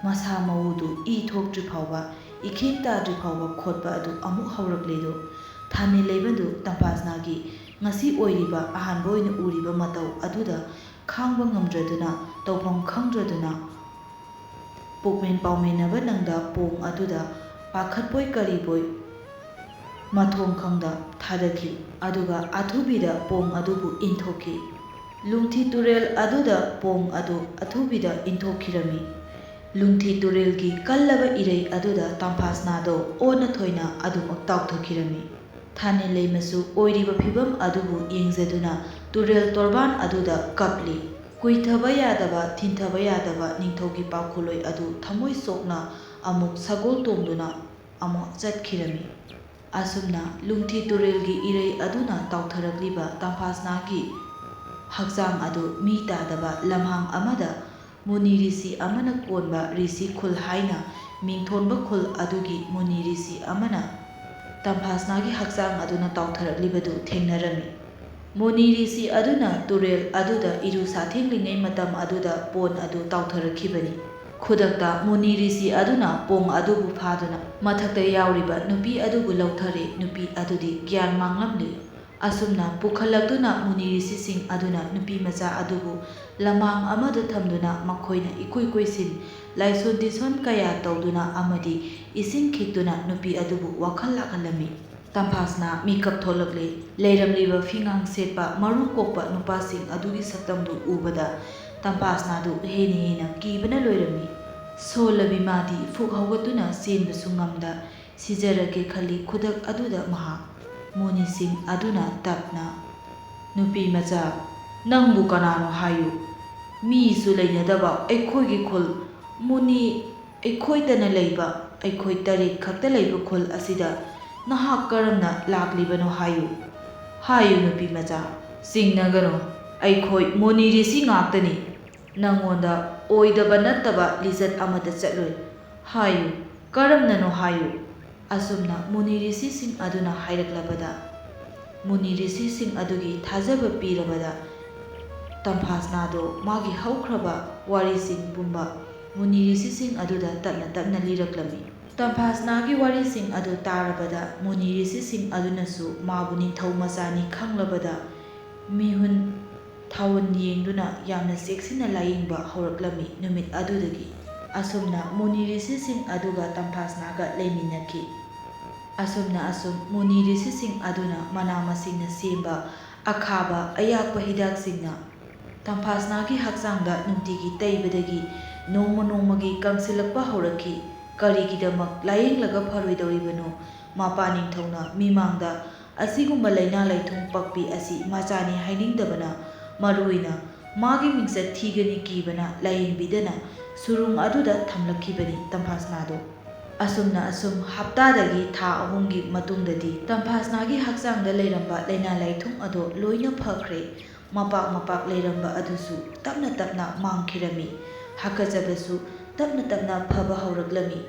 ꯃꯁꯥ ꯃꯎꯗꯨ ꯏ ꯊꯣꯛꯇ꯭ꯔꯤ ꯐꯥꯎꯕ, ꯏꯈꯦꯡ ꯇꯥꯗ꯭ꯔꯤ ꯐꯥꯎꯕ ꯈꯣꯠꯄ ꯑꯗꯨ ꯑꯃꯨꯛ ꯍꯧꯔꯛꯂꯦꯗꯣ. ꯊꯥꯅꯤꯜ ꯂꯩꯃꯗꯨ ꯇꯝꯐꯥꯁꯅꯥꯒꯤ ꯉꯁꯤ ꯑꯣꯏꯔꯤꯕ ꯑꯍꯥꯟꯕ ꯑꯣꯏꯅ ꯎꯔꯤꯕ ꯃꯇꯧ ꯑꯗꯨꯗ ꯈꯥꯡꯕ ꯉꯝꯗ꯭ꯔꯗꯨꯅ, ꯇꯧꯐꯝ ꯈꯪꯗ꯭ꯔꯗꯨꯅ ꯄꯨꯛꯃꯦꯟ ꯄꯥꯎꯃꯦꯟꯅꯕ ꯅꯪꯗ ꯄꯣꯡ ꯑꯗꯨꯗ ꯄꯥꯈꯠꯄꯣꯏ ꯀꯔꯤꯕꯣꯏ ꯃꯊꯣꯡ ꯈꯪꯗ ꯊꯥꯗꯈꯤ꯫ ꯑꯗꯨꯒ ꯑꯊꯨꯕꯤꯗ ꯄꯣꯡ ꯑꯗꯨꯕꯨ ꯏꯟꯊꯣꯛꯈꯤ꯫ ꯂꯨꯡꯊꯤ ꯇꯨꯔꯦꯜ ꯑꯗꯨꯗ ꯄꯣꯡ ꯑꯗꯨ ꯑꯊꯨꯕꯤꯗ ꯏꯟꯊꯣꯛꯈꯤꯔꯝꯃꯤ꯫ ꯂꯨꯡꯊꯤ ꯇꯨꯔꯦꯜꯒꯤ ꯀꯜꯂꯕ ꯏꯔꯩ ꯑꯗꯨꯗ ꯇꯝꯐꯥꯁꯅꯥꯗꯣ ꯑꯣꯟꯅ ꯊꯣꯏꯅ ꯑꯗꯨꯃꯛ ꯇꯥꯎꯊꯈꯤꯔꯝꯃꯤ꯫ ꯊꯥꯅꯤꯜ ꯂꯩꯃꯁꯨ ꯑꯣꯏꯔꯤꯕ ꯐꯤꯚꯝ ꯑꯗꯨꯕꯨ ꯌꯦꯡꯖꯗꯨꯅ ꯇꯨꯔꯦꯜ ꯇꯣꯔꯕꯥꯟ ꯑꯗꯨꯗ ꯀꯞꯂꯤ꯫ ꯀꯨꯏꯊꯕ ꯌꯥꯗꯕ, ꯊꯤꯟꯊꯕ ꯌꯥꯗꯕ ꯅꯤꯡꯊꯧꯒꯤ ꯄꯥꯎꯈꯨꯜꯂꯣꯏ ꯑꯗꯨ ꯊꯃꯣꯏ ꯁꯣꯛꯅ ꯑꯃꯨꯛ ꯁꯒꯣꯜ ꯇꯣꯡꯗꯨꯅ ꯑꯃꯨꯛ ꯆꯠꯈꯤꯔꯝꯃꯤ꯫ ꯑꯁꯨꯝꯅ ꯂꯨꯡꯊꯤ ꯇꯨꯔꯦꯜꯒꯤ ꯏꯔꯩ ꯑꯗꯨꯅ ꯇꯥꯎꯊꯔꯛꯂꯤꯕ ꯇꯝꯐꯥꯁꯅꯥꯒꯤ ꯍꯛꯆꯥꯡ ꯑꯗꯨ ꯃꯤ ꯇꯥꯗꯕ ꯂꯝꯍꯥꯡ ꯑꯃꯗ ꯃꯨꯅꯤ ꯔꯤꯁꯤ ꯑꯃꯅ ꯀꯣꯟꯕ ꯔꯤꯁꯤ ꯈꯨꯜ ꯍꯥꯏꯅ ꯃꯤꯡꯊꯣꯟꯕ ꯈꯨꯜ ꯑꯗꯨꯒꯤ ꯃꯨꯅꯤ ꯔꯤꯁꯤ ꯑꯃꯅ ꯇꯝꯐꯥꯁꯅꯥꯒꯤ ꯍꯛꯆꯥꯡ ꯑꯗꯨꯅ ꯇꯥꯎꯊꯔꯛꯂꯤꯕꯗꯨ ꯊꯦꯡꯅꯔꯝꯃꯤ꯫ ꯃꯨꯅꯤ ꯔꯤꯁꯤ ꯑꯗꯨꯅ ꯇꯨꯔꯦꯜ ꯑꯗꯨꯗ ꯏꯔꯨ ꯁꯥꯊꯦꯡꯂꯤꯉꯩ ꯃꯇꯝ ꯑꯗꯨꯗ ꯄꯣꯟ ꯑꯗꯨ ꯇꯥꯎꯊꯔꯛꯈꯤꯕꯅꯤ꯫ ꯈꯨꯗꯛꯇ ꯃꯨꯅꯤ ꯔꯤꯁꯤ ꯑꯗꯨꯅ ꯄꯣꯡ ꯑꯗꯨꯕꯨ ꯐꯥꯗꯨꯅ ꯃꯊꯛꯇ ꯌꯥꯎꯔꯤꯕ ꯅꯨꯄꯤ ꯑꯗꯨꯕꯨ ꯂꯧꯊꯔꯦ꯫ ꯅꯨꯄꯤ ꯑꯗꯨꯗꯤ ꯒ꯭ꯌꯥꯟ ꯃꯥꯡꯂꯝꯂꯦ꯫ ꯑꯁꯨꯝꯅ ꯄꯨꯈꯠꯂꯛꯇꯨꯅ ꯃꯨꯅꯤ ꯔꯤꯁꯤꯁꯤꯡ ꯑꯗꯨꯅ ꯅꯨꯄꯤ ꯃꯆꯥ ꯑꯗꯨꯕꯨ ꯂꯝꯍꯥꯡ ꯑꯃꯗ ꯊꯝꯗꯨꯅ ꯃꯈꯣꯏꯅ ꯏꯀꯣꯏ ꯀꯣꯏꯁꯤꯟ ꯂꯥꯏꯁꯣꯟ ꯇꯤꯟꯁꯣꯟ ꯀꯌꯥ ꯇꯧꯗꯨꯅ ꯑꯃꯗꯤ ꯏꯁꯤꯡ ꯈꯤꯛꯇꯨꯅ ꯅꯨꯄꯤ ꯑꯗꯨꯕꯨ ꯋꯥꯈꯜ ꯂꯥꯛꯍꯜꯂꯝꯃꯤ꯫ ꯇꯝꯐꯥꯁꯅꯥ ꯃꯤꯀꯞ ꯊꯣꯛꯂꯛꯂꯦ꯫ ꯂꯩꯔꯝꯂꯤꯕ ꯐꯤꯉꯥꯡ ꯁꯦꯠꯄ ꯃꯔꯨ ꯀꯣꯛꯄ ꯅꯨꯄꯥꯁꯤꯡ ꯑꯗꯨꯒꯤ ꯁꯛꯇꯝꯗꯨ ꯎꯕꯗ ꯇꯝꯐꯥꯁꯅꯥꯗꯨ ꯍꯦꯟꯅ ꯀꯤꯕꯅ ꯂꯣꯏꯔꯝꯃꯤ꯫ ꯁꯣꯜꯂꯕꯤ ꯃꯥꯗꯤ ꯐꯨꯛ ꯍꯧꯒꯠꯇꯨꯅ ꯆꯦꯟꯕꯁꯨ ꯉꯝꯗ ꯁꯤꯖꯔꯒꯦ ꯈꯜꯂꯤ꯫ ꯈꯨꯗꯛ ꯑꯗꯨꯗ ꯃꯍꯥꯛ ꯃꯨꯅꯤꯁꯤꯡ ꯑꯗꯨꯅ ꯇꯞꯅ "ꯅꯨꯄꯤ ꯃꯆꯥ, ꯅꯪꯕꯨ ꯀꯅꯥꯅꯣ ꯍꯥꯏꯌꯨ? ꯃꯤꯁꯨ ꯂꯩꯅꯗꯕ ꯑꯩꯈꯣꯏꯒꯤ ꯈꯨꯜ, ꯃꯨꯅꯤ ꯑꯩꯈꯣꯏꯇꯅ ꯂꯩꯕ, ꯑꯩꯈꯣꯏ 8 ꯈꯛꯇ ꯂꯩꯕ ꯈꯨꯜ ꯑꯁꯤꯗ ꯅꯍꯥꯛ ꯀꯔꯝꯅ ꯂꯥꯛꯂꯤꯕꯅꯣ ꯍꯥꯏꯌꯨ? ꯍꯥꯏꯌꯨ ꯅꯨꯄꯤ ꯃꯆꯥ, ꯆꯤꯡꯅꯒꯅꯨ, ꯑꯩꯈꯣꯏ ꯃꯨꯅꯤ ꯔꯤꯁꯤ ꯉꯥꯛꯇꯅꯤ꯫ ꯅꯉꯣꯟꯗ ꯑꯣꯏꯗꯕ ꯅꯠꯇꯕ ꯂꯤꯆꯠ ꯑꯃꯠꯇ ꯆꯠꯂꯣꯏ꯫ ꯍꯥꯏꯌꯨ, ꯀꯔꯝꯅꯅꯣ ꯍꯥꯏꯌꯨ"꯫ ꯑꯁꯨꯝꯅ ꯃꯨꯅꯤ ꯔꯤꯁꯤꯁꯤꯡ ꯑꯗꯨꯅ ꯍꯥꯏꯔꯛꯂꯕꯗ ꯃꯨꯅꯤ ꯔꯤꯁꯤꯁꯤꯡ ꯑꯗꯨꯒꯤ ꯊꯥꯖꯕ ꯄꯤꯔꯕꯗ ꯇꯝꯐꯥꯁꯅꯥꯗꯣ ꯃꯥꯒꯤ ꯍꯧꯈ꯭ꯔꯕ ꯋꯥꯔꯤꯁꯤꯡ ꯄꯨꯝꯕ ꯃꯨꯅꯤ ꯔꯤꯁꯤꯁꯤꯡ ꯑꯗꯨꯗ ꯇꯞꯅ ꯇꯞꯅ ꯂꯤꯔꯛꯂꯝꯃꯤ꯫ ꯇꯝꯐꯥꯁꯅꯥꯒꯤ ꯋꯥꯔꯤꯁꯤꯡ ꯑꯗꯨ ꯇꯥꯔꯕꯗ ꯃꯨꯅꯤ ꯔꯤꯁꯤꯁꯤꯡ ꯑꯗꯨꯅꯁꯨ ꯃꯥꯕꯨ ꯅꯤꯡꯊꯧ ꯃꯆꯥꯅꯤ ꯈꯪꯂꯕꯗ ꯃꯤꯍꯨꯟ ꯊꯥꯎꯟ ꯌꯦꯡꯗꯨꯅ ꯌꯥꯝꯅ ꯆꯦꯛꯁꯤꯟꯅ ꯂꯥꯌꯦꯡꯕ ꯍꯧꯔꯛꯂꯝꯃꯤ꯫ ꯅꯨꯃꯤꯠ ꯑꯗꯨꯗꯒꯤ ꯑꯁꯨꯝꯅ ꯃꯨꯅꯤ ꯔꯤꯁꯤꯁꯤꯡ ꯑꯗꯨꯒ ꯇꯝꯐꯥꯁꯅꯥꯒ ꯂꯩꯃꯤꯟꯅꯈꯤ꯫ ꯑꯁꯨꯝꯅ ꯃꯨꯅꯤ ꯔꯤꯁꯤꯁꯤꯡ ꯑꯗꯨꯅ ꯃꯅꯥ ꯃꯁꯤꯡꯅ ꯁꯦꯝꯕ ꯑꯈꯥꯕ ꯑꯌꯥꯛꯄ ꯍꯤꯗꯥꯛꯁꯤꯡꯅ ꯇꯝꯐꯥꯁꯅꯥꯒꯤ ꯍꯛꯆꯥꯡꯗ ꯅꯨꯡꯇꯤꯒꯤ ꯇꯩꯕꯗꯒꯤ ꯅꯣꯡꯃ ꯅꯣꯡꯃꯒꯤ ꯀꯪꯁꯤꯜꯂꯛꯄ ꯍꯧꯔꯛꯈꯤ꯫ ꯀꯔꯤꯒꯤꯗꯃꯛ ꯂꯥꯌꯦꯡꯂꯒ ꯐꯔꯣꯏꯗꯧꯔꯤꯕꯅꯣ? ꯃꯄꯥ ꯅꯤꯡꯊꯧꯅ ꯃꯤꯃꯥꯡꯗ ꯑꯁꯤꯒꯨꯝꯕ ꯂꯩꯅꯥ ꯂꯩꯊꯨꯡ ꯄꯛꯄꯤ ꯑꯁꯤ ꯃꯆꯥꯅꯤ ꯍꯥꯏꯅꯤꯡꯗꯕꯅ ꯃꯔꯨꯑꯣꯏꯅ ꯃꯥꯒꯤ ꯃꯤꯡꯆꯠ ꯊꯤꯒꯅꯤ ꯀꯤꯕꯅ ꯂꯥꯌꯦꯡꯕꯤꯗꯅ ꯁꯨꯔꯨꯡ ꯑꯗꯨꯗ ꯊꯝꯂꯛꯈꯤꯕꯅꯤ ꯇꯝꯐꯥꯁꯅꯥꯗꯣ꯫ ꯑꯁꯨꯝꯅ ꯊꯥꯗꯒꯤ ꯊꯥ 3ꯒꯤ ꯃꯇꯨꯡꯗꯗꯤ ꯇꯝꯐꯥꯁꯅꯥꯒꯤ ꯍꯛꯆꯥꯡꯗ ꯂꯩꯔꯝꯕ ꯂꯩꯅꯥ ꯂꯥꯏꯊꯨꯡ ꯑꯗꯣ ꯂꯣꯏꯅ ꯐꯈ꯭ꯔꯦ꯫ ꯃꯄꯥꯛ ꯂꯩꯔꯝꯕ ꯑꯗꯨꯁꯨ ꯇꯞꯅ ꯇꯞꯅ ꯃꯥꯡꯈꯤꯔꯝꯃꯤ꯫ ꯍꯥꯀꯠꯆꯕꯁꯨ ꯇꯞꯅ ꯇꯞꯅ ꯐꯕ ꯍꯧꯔꯛꯂꯝꯃꯤ꯫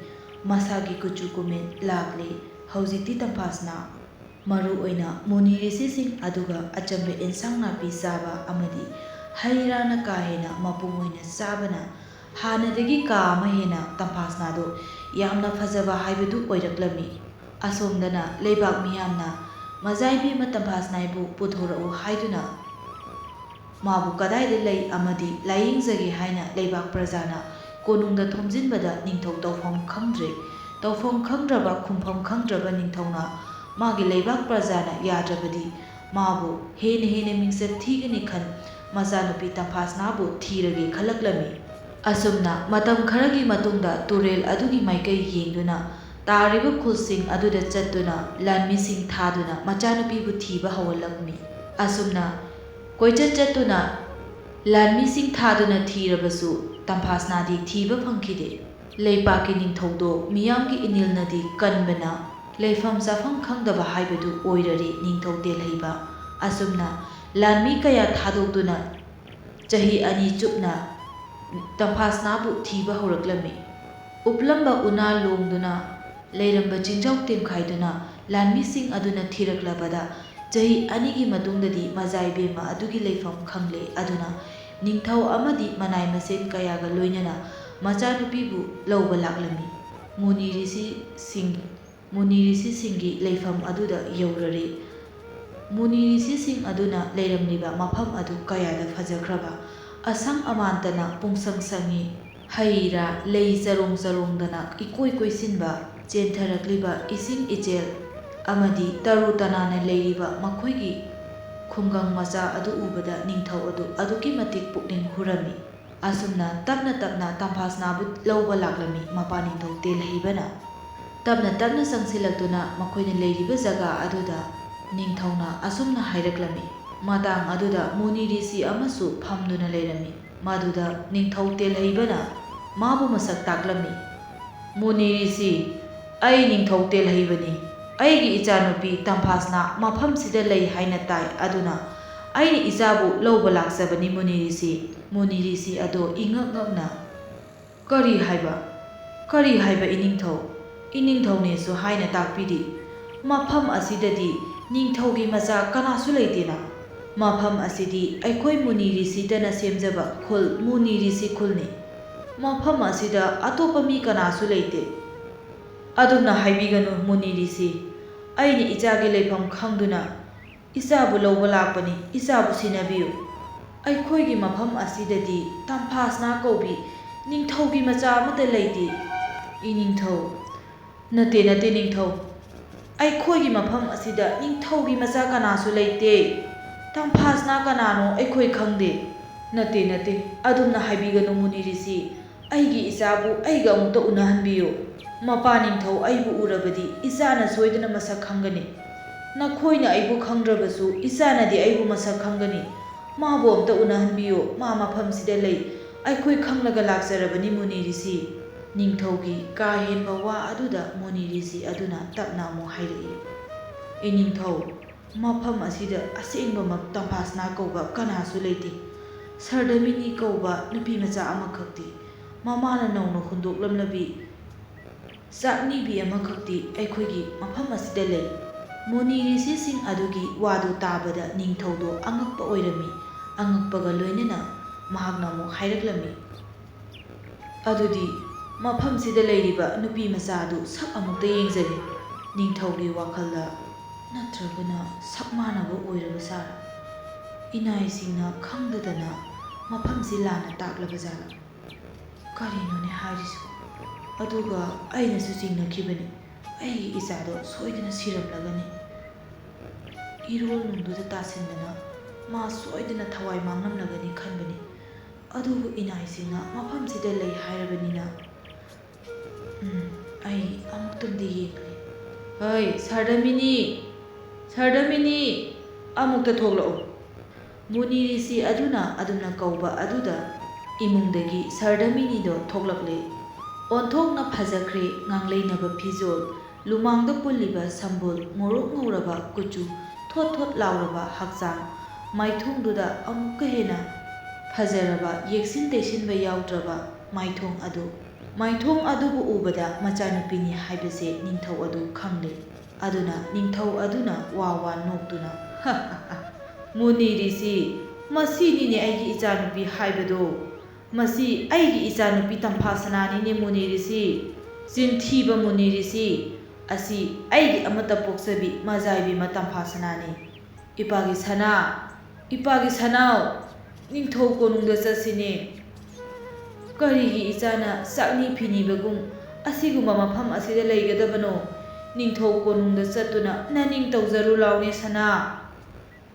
ꯃꯁꯥꯒꯤ ꯀꯨꯆꯨ ꯀꯨꯃꯦꯟ ꯂꯥꯛꯂꯦ꯫ ꯍꯧꯖꯤꯛꯇꯤ ꯇꯝꯐꯥꯁꯅꯥ ꯃꯔꯨꯑꯣꯏꯅ ꯃꯨꯅꯤ ꯔꯤꯁꯤꯁꯤꯡ ꯑꯗꯨꯒ ꯑꯆꯝꯕ ꯑꯦꯟꯁꯥꯡ ꯅꯥꯄꯤ ꯆꯥꯕ ꯑꯃꯗꯤ ꯍꯩ ꯔꯥꯅ ꯀꯥ ꯍꯦꯟꯅ ꯃꯄꯨꯡ ꯑꯣꯏꯅ ꯆꯥꯕꯅ ꯍꯥꯟꯅꯗꯒꯤ ꯀꯥ ꯑꯃ ꯍꯦꯟꯅ ꯇꯝꯐꯥꯁꯅꯥꯗꯣ ꯌꯥꯝꯅ ꯐꯖꯕ ꯍꯥꯏꯕꯗꯨ ꯑꯣꯏꯔꯛꯂꯝꯃꯤ꯫ ꯑꯁꯣꯝꯗꯅ ꯂꯩꯕꯥꯛ ꯃꯤꯌꯥꯝꯅ ꯃꯖꯥꯏꯕꯦꯝꯃ ꯇꯝꯐꯥꯁꯅꯥꯕꯨ ꯄꯨꯊꯣꯔꯛꯎ ꯍꯥꯏꯗꯨꯅ ꯃꯥꯕꯨ ꯀꯗꯥꯏꯗ ꯂꯩ ꯑꯃꯗꯤ ꯂꯥꯌꯦꯡꯖꯒꯦ ꯍꯥꯏꯅ ꯂꯩꯕꯥꯛ ꯄ꯭ꯔꯖꯥꯅ ꯀꯣꯅꯨꯡꯗ ꯊꯣꯝꯖꯤꯟꯕꯗ ꯅꯤꯡꯊꯧ ꯇꯧꯐꯝ ꯈꯪꯗ꯭ꯔꯦ꯫ ꯇꯧꯐꯝ ꯈꯪꯗ꯭ꯔꯕ ꯈꯨꯝꯐꯝ ꯈꯪꯗ꯭ꯔꯕ ꯅꯤꯡꯊꯧꯅ ꯃꯥꯒꯤ ꯂꯩꯕꯥꯛ ꯄ꯭ꯔꯖꯥꯅ ꯌꯥꯗ꯭ꯔꯕꯗꯤ ꯃꯥꯕꯨ ꯍꯦꯟꯅ ꯃꯤꯡꯆꯠ ꯊꯤꯒꯅꯤ ꯈꯟ ꯃꯆꯥꯅꯨꯄꯤ ꯇꯝꯐꯥꯁꯅꯥꯕꯨ ꯊꯤꯔꯒꯦ ꯈꯜꯂꯛꯂꯝꯃꯤ꯫ ꯑꯁꯨꯝꯅ ꯃꯇꯝ ꯈꯔꯒꯤ ꯃꯇꯨꯡꯗ ꯇꯨꯔꯦꯜ ꯑꯗꯨꯒꯤ ꯃꯥꯏꯀꯩ ꯌꯦꯡꯗꯨꯅ ꯇꯥꯔꯤꯕ ꯈꯨꯜꯁꯤꯡ ꯑꯗꯨꯗ ꯆꯠꯇꯨꯅ ꯂꯥꯟꯃꯤꯁꯤꯡ ꯊꯥꯗꯨꯅ ꯃꯆꯥꯅꯨꯄꯤꯕꯨ ꯊꯤꯕ ꯍꯧꯍꯜꯂꯝꯃꯤ꯫ ꯑꯁꯨꯝꯅ ꯀꯣꯏꯆꯠ ꯆꯠꯇꯨꯅ ꯂꯥꯟꯃꯤꯁꯤꯡ ꯊꯥꯗꯨꯅ ꯊꯤꯔꯕꯁꯨ ꯇꯝꯐꯥꯁꯅꯥꯗꯤ ꯊꯤꯕ ꯐꯪꯈꯤꯗꯦ꯫ ꯂꯩꯄꯥꯛꯀꯤ ꯅꯤꯡꯊꯧꯗꯣ ꯃꯤꯌꯥꯝꯒꯤ ꯏꯅꯤꯜꯅꯗꯤ ꯀꯟꯕꯅ ꯂꯩꯐꯝ ꯆꯥꯐꯝ ꯈꯪꯗꯕ ꯍꯥꯏꯕꯗꯨ ꯑꯣꯏꯔꯔꯦ ꯅꯤꯡꯊꯧ ꯇꯦꯜꯍꯩꯕ꯫ ꯑꯁꯨꯝꯅ ꯂꯥꯟꯃꯤ ꯀꯌꯥ ꯊꯥꯗꯣꯛꯇꯨꯅ ꯆꯍꯤ 2 ꯆꯨꯞꯅ ꯇꯝꯐꯥꯁꯅꯥꯕꯨ ꯊꯤꯕ ꯍꯧꯔꯛꯂꯝꯃꯤ꯫ ꯎꯞꯂꯝꯕ ꯎꯅꯥ ꯂꯣꯡꯗꯨꯅ ꯂꯩꯔꯝꯕ ꯆꯤꯡꯖꯥꯎ ꯇꯦꯝꯈꯥꯏꯗꯨꯅ ꯂꯥꯟꯃꯤꯁꯤꯡ ꯑꯗꯨꯅ ꯊꯤꯔꯛꯂꯕꯗ ꯆꯍꯤ 2ꯒꯤ ꯃꯇꯨꯡꯗꯗꯤ ꯃꯖꯥꯏꯕꯦꯝꯃ ꯑꯗꯨꯒꯤ ꯂꯩꯐꯝ ꯈꯪꯂꯦ꯫ ꯑꯗꯨꯅ ꯅꯤꯡꯊꯧ ꯑꯃꯗꯤ ꯃꯅꯥꯏ ꯃꯁꯦꯟ ꯀꯌꯥꯒ ꯂꯣꯏꯅꯅ ꯃꯆꯥꯅꯨꯄꯤꯕꯨ ꯂꯧꯕ ꯂꯥꯛꯂꯝꯃꯤ꯫ ꯃꯨꯅꯤ ꯔꯤꯁꯤꯁꯤꯡꯒꯤ ꯂꯩꯐꯝ ꯑꯗꯨꯗ ꯌꯧꯔꯔꯦ꯫ ꯃꯨꯅꯤ ꯔꯤꯁꯤꯁꯤꯡ ꯑꯗꯨꯅ ꯂꯩꯔꯝꯂꯤꯕ ꯃꯐꯝ ꯑꯗꯨ ꯀꯌꯥꯗ ꯐꯖꯈ꯭ꯔꯕ! ꯑꯁꯪ ꯑꯃꯥꯟꯇꯅ ꯄꯨꯡꯁꯪ ꯁꯪꯏ꯫ ꯍꯩ ꯔꯥ ꯂꯩ ꯆꯔꯣꯡꯗꯅ ꯏꯀꯣꯏ ꯀꯣꯏꯁꯤꯟꯕ, ꯆꯦꯟꯊꯔꯛꯂꯤꯕ ꯏꯁꯤꯡ ꯏꯆꯦꯜ ꯑꯃꯗꯤ ꯇꯔꯨ ꯇꯅꯥꯟꯅ ꯂꯩꯔꯤꯕ ꯃꯈꯣꯏꯒꯤ ꯈꯨꯡꯒꯪ ꯃꯆꯥ ꯑꯗꯨ ꯎꯕꯗ ꯅꯤꯡꯊꯧ ꯑꯗꯨ ꯑꯗꯨꯛꯀꯤ ꯃꯇꯤꯛ ꯄꯨꯛꯅꯤꯡ ꯍꯨꯔꯝꯃꯤ꯫ ꯑꯁꯨꯝꯅ ꯇꯞꯅ ꯇꯝꯐꯥꯁꯅꯥꯕꯨ ꯂꯧꯕ ꯂꯥꯛꯂꯝꯃꯤ꯫ ꯃꯄꯥ ꯅꯤꯡꯊꯧ ꯇꯦꯜꯍꯩꯕꯅ ꯇꯞꯅ ꯆꯪꯁꯤꯜꯂꯛꯇꯨꯅ ꯃꯈꯣꯏꯅ ꯂꯩꯔꯤꯕ ꯖꯒꯥ ꯑꯗꯨꯗ ꯅꯤꯡꯊꯧꯅ ꯑꯁꯨꯝꯅ ꯍꯥꯏꯔꯛꯂꯝꯃꯤ꯫ ꯃꯇꯥꯡ ꯑꯗꯨꯗ ꯃꯨꯅꯤ ꯔꯤꯁꯤ ꯑꯃꯁꯨ ꯐꯝꯗꯨꯅ ꯂꯩꯔꯝꯃꯤ꯫ ꯃꯗꯨꯗ ꯅꯤꯡꯊꯧ ꯇꯦꯜꯍꯩꯕꯅ ꯃꯥꯕꯨ ꯃꯁꯛ ꯇꯥꯛꯂꯝꯃꯤ꯫ "ꯃꯨꯅꯤ ꯔꯤꯁꯤ, ꯑꯩ ꯅꯤꯡꯊꯧ ꯇꯦꯜꯍꯩꯕꯅꯤ꯫ ꯑꯩꯒꯤ ꯏꯆꯥꯅꯨꯄꯤ ꯇꯝꯐꯥꯁꯅꯥ ꯃꯐꯝꯁꯤꯗ ꯂꯩ ꯍꯥꯏꯅ ꯇꯥꯏ꯫ ꯑꯗꯨꯅ ꯑꯩꯅ ꯏꯆꯥꯕꯨ ꯂꯧꯕ ꯂꯥꯛꯆꯕꯅꯤ ꯃꯨꯅꯤꯔꯤꯁꯤ꯫ ꯃꯨꯅꯤꯔꯤꯁꯤ ꯑꯗꯣ ꯏꯉꯛ ꯉꯛꯅ ꯀꯔꯤ ꯍꯥꯏꯕ ꯏꯅꯤꯡꯊꯧ? ꯏꯅꯤꯡꯊꯧꯅꯦꯁꯨ ꯍꯥꯏꯅ ꯇꯥꯛꯄꯤꯔꯤ꯫ ꯃꯐꯝ ꯑꯁꯤꯗꯗꯤ ꯅꯤꯡꯊꯧꯒꯤ ꯃꯆꯥ ꯀꯅꯥꯁꯨ ꯂꯩꯇꯦꯅ꯫ ꯃꯐꯝ ꯑꯁꯤꯗꯤ ꯑꯩꯈꯣꯏ ꯃꯨꯅꯤꯔꯤꯁꯤꯇꯅ ꯁꯦꯝꯖꯕ ꯈꯨꯜ ꯃꯨꯅꯤꯔꯤꯁꯤ ꯈꯨꯜꯅꯤ꯫ ꯃꯐꯝ ꯑꯁꯤꯗ ꯑꯇꯣꯞꯄ ꯃꯤ ꯀꯅꯥꯁꯨ ꯂꯩꯇꯦ꯫ ꯑꯗꯨꯝꯅ ꯍꯥꯏꯕꯤꯒꯅꯨ ꯃꯨꯅꯤꯔꯤꯁꯤ꯫ ꯑꯩꯅ ꯏꯆꯥꯒꯤ ꯂꯩꯐꯝ ꯈꯪꯗꯨꯅ ꯏꯆꯥꯕꯨ ꯂꯧꯕ ꯂꯥꯛꯄꯅꯤ꯫ ꯏꯆꯥꯕꯨ ꯁꯤꯟꯅꯕꯤꯌꯨ꯫ ꯑꯩꯈꯣꯏꯒꯤ ꯃꯐꯝ ꯑꯁꯤꯗꯗꯤ ꯇꯝꯐꯥꯁꯅꯥ ꯀꯧꯕꯤ ꯅꯤꯡꯊꯧꯒꯤ ꯃꯆꯥ ꯑꯃꯠꯇ ꯂꯩꯇꯦ꯫ ꯏꯅꯤꯡꯊꯧ ꯅꯠꯇꯦ ꯅꯤꯡꯊꯧ, ꯑꯩꯈꯣꯏꯒꯤ ꯃꯐꯝ ꯑꯁꯤꯗ ꯅꯤꯡꯊꯧꯒꯤ ꯃꯆꯥ ꯀꯅꯥꯁꯨ ꯂꯩꯇꯦ꯫ ꯇꯝꯐꯥꯁꯅꯥ ꯀꯅꯥꯅꯣ ꯑꯩꯈꯣꯏ ꯈꯪꯗꯦ꯫ ꯅꯠꯇꯦ, ꯑꯗꯨꯝꯅ ꯍꯥꯏꯕꯤꯒꯅꯨ ꯃꯨꯅꯤꯔꯤꯁꯤ꯫ ꯑꯩꯒꯤ ꯏꯆꯥꯕꯨ ꯑꯩꯒ ꯑꯃꯨꯛꯇ ꯎꯅꯍꯟꯕꯤꯌꯨ꯫ ꯃꯄꯥ ꯅꯤꯡꯊꯧ ꯑꯩꯕꯨ ꯎꯔꯕꯗꯤ ꯏꯆꯥꯅ ꯁꯣꯏꯗꯅ ꯃꯁꯛ ꯈꯪꯒꯅꯤ꯫ ꯅꯈꯣꯏꯅ ꯑꯩꯕꯨ ꯈꯪꯗ꯭ꯔꯕꯁꯨ ꯏꯆꯥꯅꯗꯤ ꯑꯩꯕꯨ ꯃꯁꯛ ꯈꯪꯒꯅꯤ꯫ ꯃꯥꯕꯨ ꯑꯝꯇ ꯎꯅꯍꯟꯕꯤꯌꯨ꯫ ꯃꯥ ꯃꯐꯝꯁꯤꯗ ꯂꯩ꯫ ꯑꯩꯈꯣꯏ ꯈꯪꯂꯒ ꯂꯥꯛꯆꯔꯕꯅꯤ ꯃꯨꯅꯤꯔꯤꯁꯤ꯫ ꯅꯤꯡꯊꯧꯒꯤ ꯀꯥ ꯍꯦꯟꯕ ꯋꯥ ꯑꯗꯨꯗ ꯃꯨꯅꯤꯔꯤꯁꯤ ꯑꯗꯨꯅ ꯇꯞꯅ ꯑꯃꯨꯛ ꯍꯥꯏꯔꯛꯏ, ꯏꯅꯤꯡꯊꯧ, ꯃꯐꯝ ꯑꯁꯤꯗ ꯑꯁꯦꯡꯕꯃꯛ ꯇꯝꯐꯥꯁꯅꯥ ꯀꯧꯕ ꯀꯅꯥꯁꯨ ꯂꯩꯇꯦ꯫ ꯁꯔꯗꯃꯤꯅꯤ ꯀꯧꯕ ꯅꯨꯄꯤ ꯃꯆꯥ ꯑꯃꯈꯛꯇꯤ, ꯃꯃꯥꯅ ꯅꯧꯅ ꯍꯨꯟꯗꯣꯛꯂꯝꯂꯕꯤ ꯆꯥꯛꯅꯤꯕꯤ ꯑꯃꯈꯛꯇꯤ ꯑꯩꯈꯣꯏꯒꯤ ꯃꯐꯝ ꯑꯁꯤꯗ ꯂꯩ꯫ ꯃꯨꯅꯤꯔꯤꯁꯤꯁꯤꯡ ꯑꯗꯨꯒꯤ ꯋꯥꯗꯨ ꯇꯥꯕꯗ ꯅꯤꯡꯊꯧꯗꯣ ꯑꯉꯛꯄ ꯑꯣꯏꯔꯝꯃꯤ꯫ ꯑꯉꯛꯄꯒ ꯂꯣꯏꯅꯅ ꯃꯍꯥꯛꯅ ꯑꯃꯨꯛ ꯍꯥꯏꯔꯛꯂꯝꯃꯤ, ꯑꯗꯨꯗꯤ ꯃꯐꯝꯁꯤꯗ ꯂꯩꯔꯤꯕ ꯅꯨꯄꯤ ꯃꯆꯥ ꯑꯗꯨ ꯁꯛ ꯑꯃꯨꯛꯇ ꯌꯦꯡꯖꯒꯦ꯫ ꯅꯤꯡꯊꯧꯒꯤ ꯋꯥꯈꯜꯗ ꯅꯠꯇ꯭ꯔꯒꯅ ꯁꯛ ꯃꯥꯟꯅꯕ ꯑꯣꯏꯔꯕꯖꯥꯠꯂꯥ? ꯏꯅꯥꯏꯁꯤꯡꯅ ꯈꯪꯗꯗꯅ ꯃꯐꯝꯁꯤ ꯂꯥꯟꯅ ꯇꯥꯛꯂꯕꯖꯥꯠꯂꯥ? ꯀꯔꯤꯅꯣꯅꯦ ꯍꯥꯏꯔꯤꯁꯤꯕꯣ? ꯑꯗꯨꯒ ꯑꯩꯅꯁꯨ ꯆꯤꯡꯅꯈꯤꯕꯅꯤ, ꯑꯩꯒꯤ ꯏꯆꯥꯗꯣ ꯁꯣꯏꯗꯅ ꯁꯤꯔꯝꯂꯒꯅꯤ꯫ ꯏꯔꯣꯜ ꯅꯨꯡꯗꯨꯗ ꯇꯥꯁꯤꯟꯗꯅ ꯃꯥ ꯁꯣꯏꯗꯅ ꯊꯋꯥꯏ ꯃꯥꯡꯂꯝꯂꯒꯅꯤ ꯈꯟꯕꯅꯤ꯫ ꯑꯗꯨꯕꯨ ꯏꯅꯥꯏꯁꯤꯡꯅ ꯃꯐꯝꯁꯤꯗ ꯂꯩ ꯍꯥꯏꯔꯕꯅꯤꯅ ꯑꯩ ꯑꯃꯨꯛꯇꯪꯗꯤ ꯌꯦꯡꯒꯦ꯫ ꯍꯩ ꯁꯔꯗꯃꯤꯅꯤ, ꯑꯃꯨꯛꯇ ꯊꯣꯛꯂꯛꯎ꯫ ꯃꯨꯅꯤꯔꯤꯁꯤ ꯑꯗꯨꯅ ꯑꯗꯨꯝꯅ ꯀꯧꯕ ꯑꯗꯨꯗ ꯏꯃꯨꯡꯗꯒꯤ ꯁꯔꯗꯃꯤꯅꯤꯗꯣ ꯊꯣꯛꯂꯛꯂꯦ꯫ ꯑꯣꯟꯊꯣꯛꯅ ꯐꯖꯈ꯭ꯔꯦ ꯉꯥꯡꯂꯩꯅꯕ ꯐꯤꯖꯣꯜ, ꯂꯨꯃꯥꯡꯗ ꯄꯨꯜꯂꯤꯕ ꯁꯝꯕꯨꯜ, ꯉꯧꯔꯣꯛ ꯉꯧꯔꯕ ꯀꯨꯆꯨ, ꯊꯣꯠ ꯊꯣꯠ ꯂꯥꯎꯔꯕ ꯍꯛꯆꯥꯡ, ꯃꯥꯏꯊꯣꯡꯗꯨꯗ ꯑꯃꯨꯛꯀ ꯍꯦꯟꯅ ꯐꯖꯔꯕ ꯌꯦꯛꯁꯤꯟ ꯇꯩꯁꯤꯟꯕ ꯌꯥꯎꯗ꯭ꯔꯕ ꯃꯥꯏꯊꯣꯡ ꯑꯗꯨꯕꯨ ꯎꯕꯗ ꯃꯆꯥꯅꯨꯄꯤꯅꯤ ꯍꯥꯏꯕꯁꯦ ꯅꯤꯡꯊꯧ ꯑꯗꯨ ꯈꯪꯂꯦ꯫ ꯑꯗꯨꯅ ꯅꯤꯡꯊꯧ ꯑꯗꯨꯅ ꯋꯥ ꯅꯣꯛꯇꯨꯅ ꯃꯨꯅꯤꯔꯤꯁꯤ, ꯃꯁꯤꯅꯤꯅꯦ ꯑꯩꯒꯤ ꯏꯆꯥꯅꯨꯄꯤ ꯍꯥꯏꯕꯗꯣ꯫ ꯃꯁꯤ ꯑꯩꯒꯤ ꯏꯆꯥꯅꯨꯄꯤ ꯇꯝꯐꯥꯁꯅꯥꯅꯤꯅꯦ ꯃꯨꯅꯤꯔꯤꯁꯤ꯫ ꯆꯤꯟꯊꯤꯕ ꯃꯨꯅꯤꯔꯤꯁꯤ, ꯑꯁꯤ ꯑꯩꯒꯤ ꯑꯃꯠꯇ ꯄꯣꯛꯆꯕꯤ ꯃꯖꯥꯏꯕꯦꯝꯃ ꯇꯝꯐꯥꯁꯅꯥꯅꯤ꯫ ꯏꯄꯥꯒꯤ ꯁꯅꯥꯎ, ꯅꯤꯡꯊꯧ ꯀꯣꯅꯨꯡꯗ ꯆꯠꯁꯤꯅꯦ꯫ ꯀꯔꯤꯒꯤ ꯏꯆꯥꯅ ꯆꯥꯛꯅꯤ ꯐꯤꯅꯤꯕꯒꯨꯝ ꯑꯁꯤꯒꯨꯝꯕ ꯃꯐꯝ ꯑꯁꯤꯗ ꯂꯩꯒꯗꯕꯅꯣ? ꯅꯤꯡꯊꯧ ꯀꯣꯅꯨꯡꯗ ꯆꯠꯇꯨꯅ ꯅꯅꯤꯡ ꯇꯧꯖꯔꯨ ꯂꯥꯎꯅꯦ ꯁꯅꯥ꯫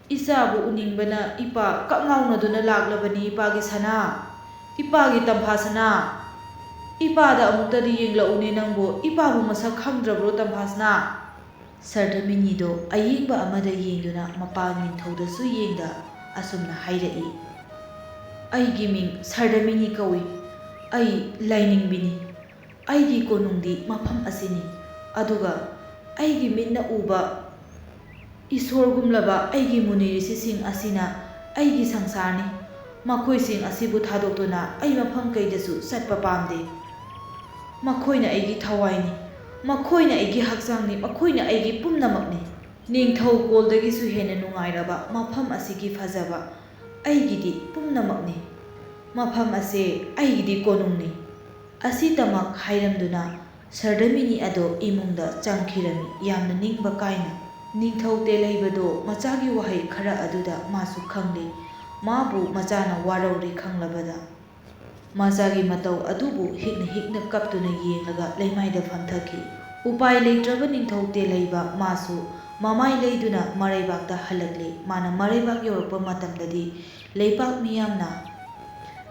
ꯏꯆꯥꯕꯨ ꯎꯅꯤꯡꯕꯅ ꯏꯄꯥ ꯀꯞꯉꯥꯎꯅꯗꯨꯅ ꯂꯥꯛꯂꯕꯅꯤ ꯏꯄꯥꯒꯤ ꯁꯅꯥ, ꯏꯄꯥꯒꯤ ꯇꯝꯐꯥꯁꯅꯥ꯫ ꯏꯄꯥꯗ ꯑꯃꯨꯛꯇꯗꯤ ꯌꯦꯡꯂꯛꯎꯅꯦ ꯅꯪꯕꯨ꯫ ꯏꯄꯥꯕꯨ ꯃꯁꯛ ꯈꯪꯗ꯭ꯔꯕ꯭ꯔꯣ ꯇꯝꯐꯥꯁꯅꯥ? ꯁꯔꯗꯃꯤꯅꯤꯗꯣ ꯑꯌꯦꯡꯕ ꯑꯃꯗ ꯌꯦꯡꯗꯨꯅ ꯃꯄꯥ ꯅꯤꯡꯊꯧꯗꯁꯨ ꯌꯦꯡꯗ ꯑꯁꯨꯝꯅ ꯍꯥꯏꯔꯛꯏ, ꯑꯩꯒꯤ ꯃꯤꯡ ꯁꯔꯗꯃꯤꯅꯤ ꯀꯧꯏ꯫ ꯑꯩ ꯂꯥꯏꯅꯤꯡꯕꯤꯅꯤ꯫ ꯑꯩꯒꯤ ꯀꯣꯅꯨꯡꯗꯤ ꯃꯐꯝ ꯑꯁꯤꯅꯤ꯫ ꯑꯗꯨꯒ ꯑꯩꯒꯤ ꯃꯤꯠꯅ ꯎꯕ ꯏꯁꯣꯔꯒꯨꯝꯂꯕ ꯑꯩꯒꯤ ꯃꯨꯅꯤꯔꯤꯁꯤꯁꯤꯡ ꯑꯁꯤꯅ ꯑꯩꯒꯤ ꯁꯪꯁꯥꯔꯅꯤ꯫ ꯃꯈꯣꯏꯁꯤꯡ ꯑꯁꯤꯕꯨ ꯊꯥꯗꯣꯛꯇꯨꯅ ꯑꯩ ꯃꯐꯝ ꯀꯩꯗꯁꯨ ꯆꯠꯄ ꯄꯥꯝꯗꯦ꯫ ꯃꯈꯣꯏꯅ ꯑꯩꯒꯤ ꯊꯋꯥꯏꯅꯤ, ꯃꯈꯣꯏꯅ ꯑꯩꯒꯤ ꯍꯛꯆꯥꯡꯅꯤ, ꯃꯈꯣꯏꯅ ꯑꯩꯒꯤ ꯄꯨꯝꯅꯃꯛꯅꯤ꯫ ꯅꯤꯡꯊꯧꯀꯣꯜꯗꯒꯤꯁꯨ ꯍꯦꯟꯅ ꯅꯨꯡꯉꯥꯏꯔꯕ ꯃꯐꯝ ꯑꯁꯤꯒꯤ ꯐꯖꯕ ꯑꯩꯒꯤꯗꯤ ꯄꯨꯝꯅꯃꯛꯅꯤ꯫ ꯃꯐꯝ ꯑꯁꯦ ꯑꯩꯒꯤꯗꯤ ꯀꯣꯅꯨꯡꯅꯤ꯫ ꯑꯁꯤꯇꯃꯛ ꯍꯥꯏꯔꯝꯗꯨꯅ ꯁꯔꯗꯃꯤꯅꯤ ꯑꯗꯣ ꯏꯃꯨꯡꯗ ꯆꯪꯈꯤꯔꯝꯃꯤ ꯌꯥꯝꯅ ꯅꯤꯡꯕ ꯀꯥꯏꯅ꯫ ꯅꯤꯡꯊꯧ ꯇꯦꯂꯩꯕꯗꯣ ꯃꯆꯥꯒꯤ ꯋꯥꯍꯩ ꯈꯔ ꯑꯗꯨꯗ ꯃꯥꯁꯨ ꯈꯪꯂꯦ꯫ ꯃꯥꯕꯨ ꯃꯆꯥꯅ ꯋꯥꯔꯧꯔꯦ ꯈꯪꯂꯕꯗ ꯃꯆꯥꯒꯤ ꯃꯇꯧ ꯑꯗꯨꯕꯨ ꯍꯤꯛꯅ ꯀꯞꯇꯨꯅ ꯌꯦꯡꯂꯒ ꯂꯩꯃꯥꯏꯗ ꯐꯝꯊꯈꯤ꯫ ꯎꯄꯥꯏ ꯂꯩꯇ꯭ꯔꯕ ꯅꯤꯡꯊꯧ ꯇꯦꯂꯩꯕ ꯃꯥꯁꯨ ꯃꯃꯥꯏ ꯂꯩꯗꯨꯅ ꯃꯔꯩꯕꯥꯛꯇ ꯍꯜꯂꯛꯂꯦ꯫ ꯃꯥꯅ ꯃꯔꯩꯕꯥꯛ ꯌꯧꯔꯛꯄ ꯃꯇꯝꯗꯗꯤ ꯂꯩꯕꯥꯛ ꯃꯤꯌꯥꯝꯅ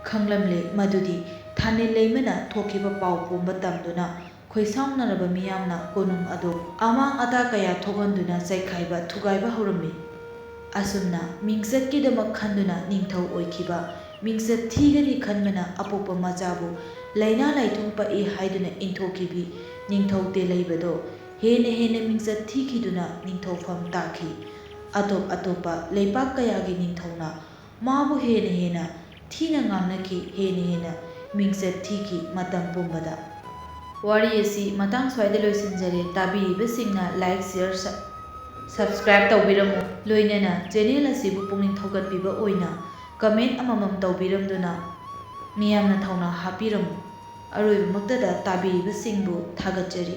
ꯈꯪꯂꯝꯂꯦ ꯃꯗꯨꯗꯤ ꯊꯥꯅꯤꯜ ꯂꯩꯃꯅ ꯊꯣꯛꯈꯤꯕ ꯄꯥꯎ ꯄꯨꯝꯕ ꯇꯝꯗꯨꯅ ꯈꯣꯏꯁꯥꯎꯅꯔꯕ ꯃꯤꯌꯥꯝꯅ ꯀꯣꯅꯨꯡ ꯑꯗꯨ ꯑꯃꯥꯡ ꯑꯇꯥ ꯀꯌా ꯊꯣꯛꯍꯟꯗꯨꯅ ꯆꯩꯈꯥꯏꯕ ꯊꯨꯒꯥꯏꯕ ꯍꯧꯔꯝꯃꯤ꯫ ꯑꯁꯨꯝꯅ ꯃꯤꯡꯆꯠꯀꯤꯗꯃꯛ ꯈꯟꯗꯨꯅ ꯅꯤꯡꯊꯧ ꯑꯣꯏꯈꯤꯕ, ꯃꯤꯡꯆꯠ ꯊꯤꯒꯅꯤ ꯈꯟꯕꯅ ꯑꯄꯣꯛꯄ ꯃꯆꯥꯕꯨ ꯂꯩꯅꯥ ꯂꯥꯏꯊꯨꯡ ꯄꯛꯏ ꯍꯥꯏꯗꯨꯅ ꯏꯟꯊꯣꯛꯈꯤꯕꯤ ꯅꯤꯡꯊꯧ ꯇꯦꯂꯩꯕꯗꯣ ꯍꯦꯟꯅ ꯃꯤꯡꯆꯠ ꯊꯤꯈꯤꯗꯨꯅ ꯅꯤꯡꯊꯧꯐꯝ ꯇꯥꯈꯤ꯫ ꯑꯇꯣꯞ ꯑꯇꯣꯞꯄ ꯂꯩꯄꯥꯛ ꯀꯌꯥꯒꯤ ꯅꯤꯡꯊꯧꯅ ꯃꯥꯕꯨ ꯍꯦꯟꯅ ꯍꯦꯟꯅ ꯊꯤꯅ ꯉꯥꯡꯅꯈꯤ, ꯍꯦꯟꯅ ꯍꯦꯟꯅ ꯃꯤꯡꯆꯠ ꯊꯤꯈꯤ ꯃꯇꯝ ꯄꯨꯝꯕꯗ꯫ ꯋꯥꯔꯤ ꯑꯁꯤ ꯃꯇꯥꯡ ꯁ꯭ꯋꯥꯏꯗ ꯂꯣꯏꯁꯤꯟꯖꯔꯦ꯫ ꯇꯥꯕꯤꯔꯤꯕꯁꯤꯡꯅ ꯂꯥꯏꯛ, ꯁꯤꯌꯔ, ꯁꯕꯁꯀ꯭ꯔꯥꯏꯕ ꯇꯧꯕꯤꯔꯝꯃꯨ꯫ ꯂꯣꯏꯅꯅ ꯆꯦꯅꯦꯜ ꯑꯁꯤꯕꯨ ꯄꯨꯛꯅꯤꯡ ꯊꯧꯒꯠꯄꯤꯕ ꯑꯣꯏꯅ ꯀꯃꯦꯟꯠ ꯑꯃꯃꯝ ꯇꯧꯕꯤꯔꯝꯗꯨꯅ ꯃꯤꯌꯥꯝꯅ ꯊꯧꯅꯥ ꯍꯥꯞꯄꯤꯔꯝꯃꯨ꯫ ꯑꯔꯣꯏꯕꯃꯛꯇꯗ ꯇꯥꯕꯤꯔꯤꯕꯁꯤꯡꯕꯨ ꯊꯥꯒꯠꯆꯔꯤ꯫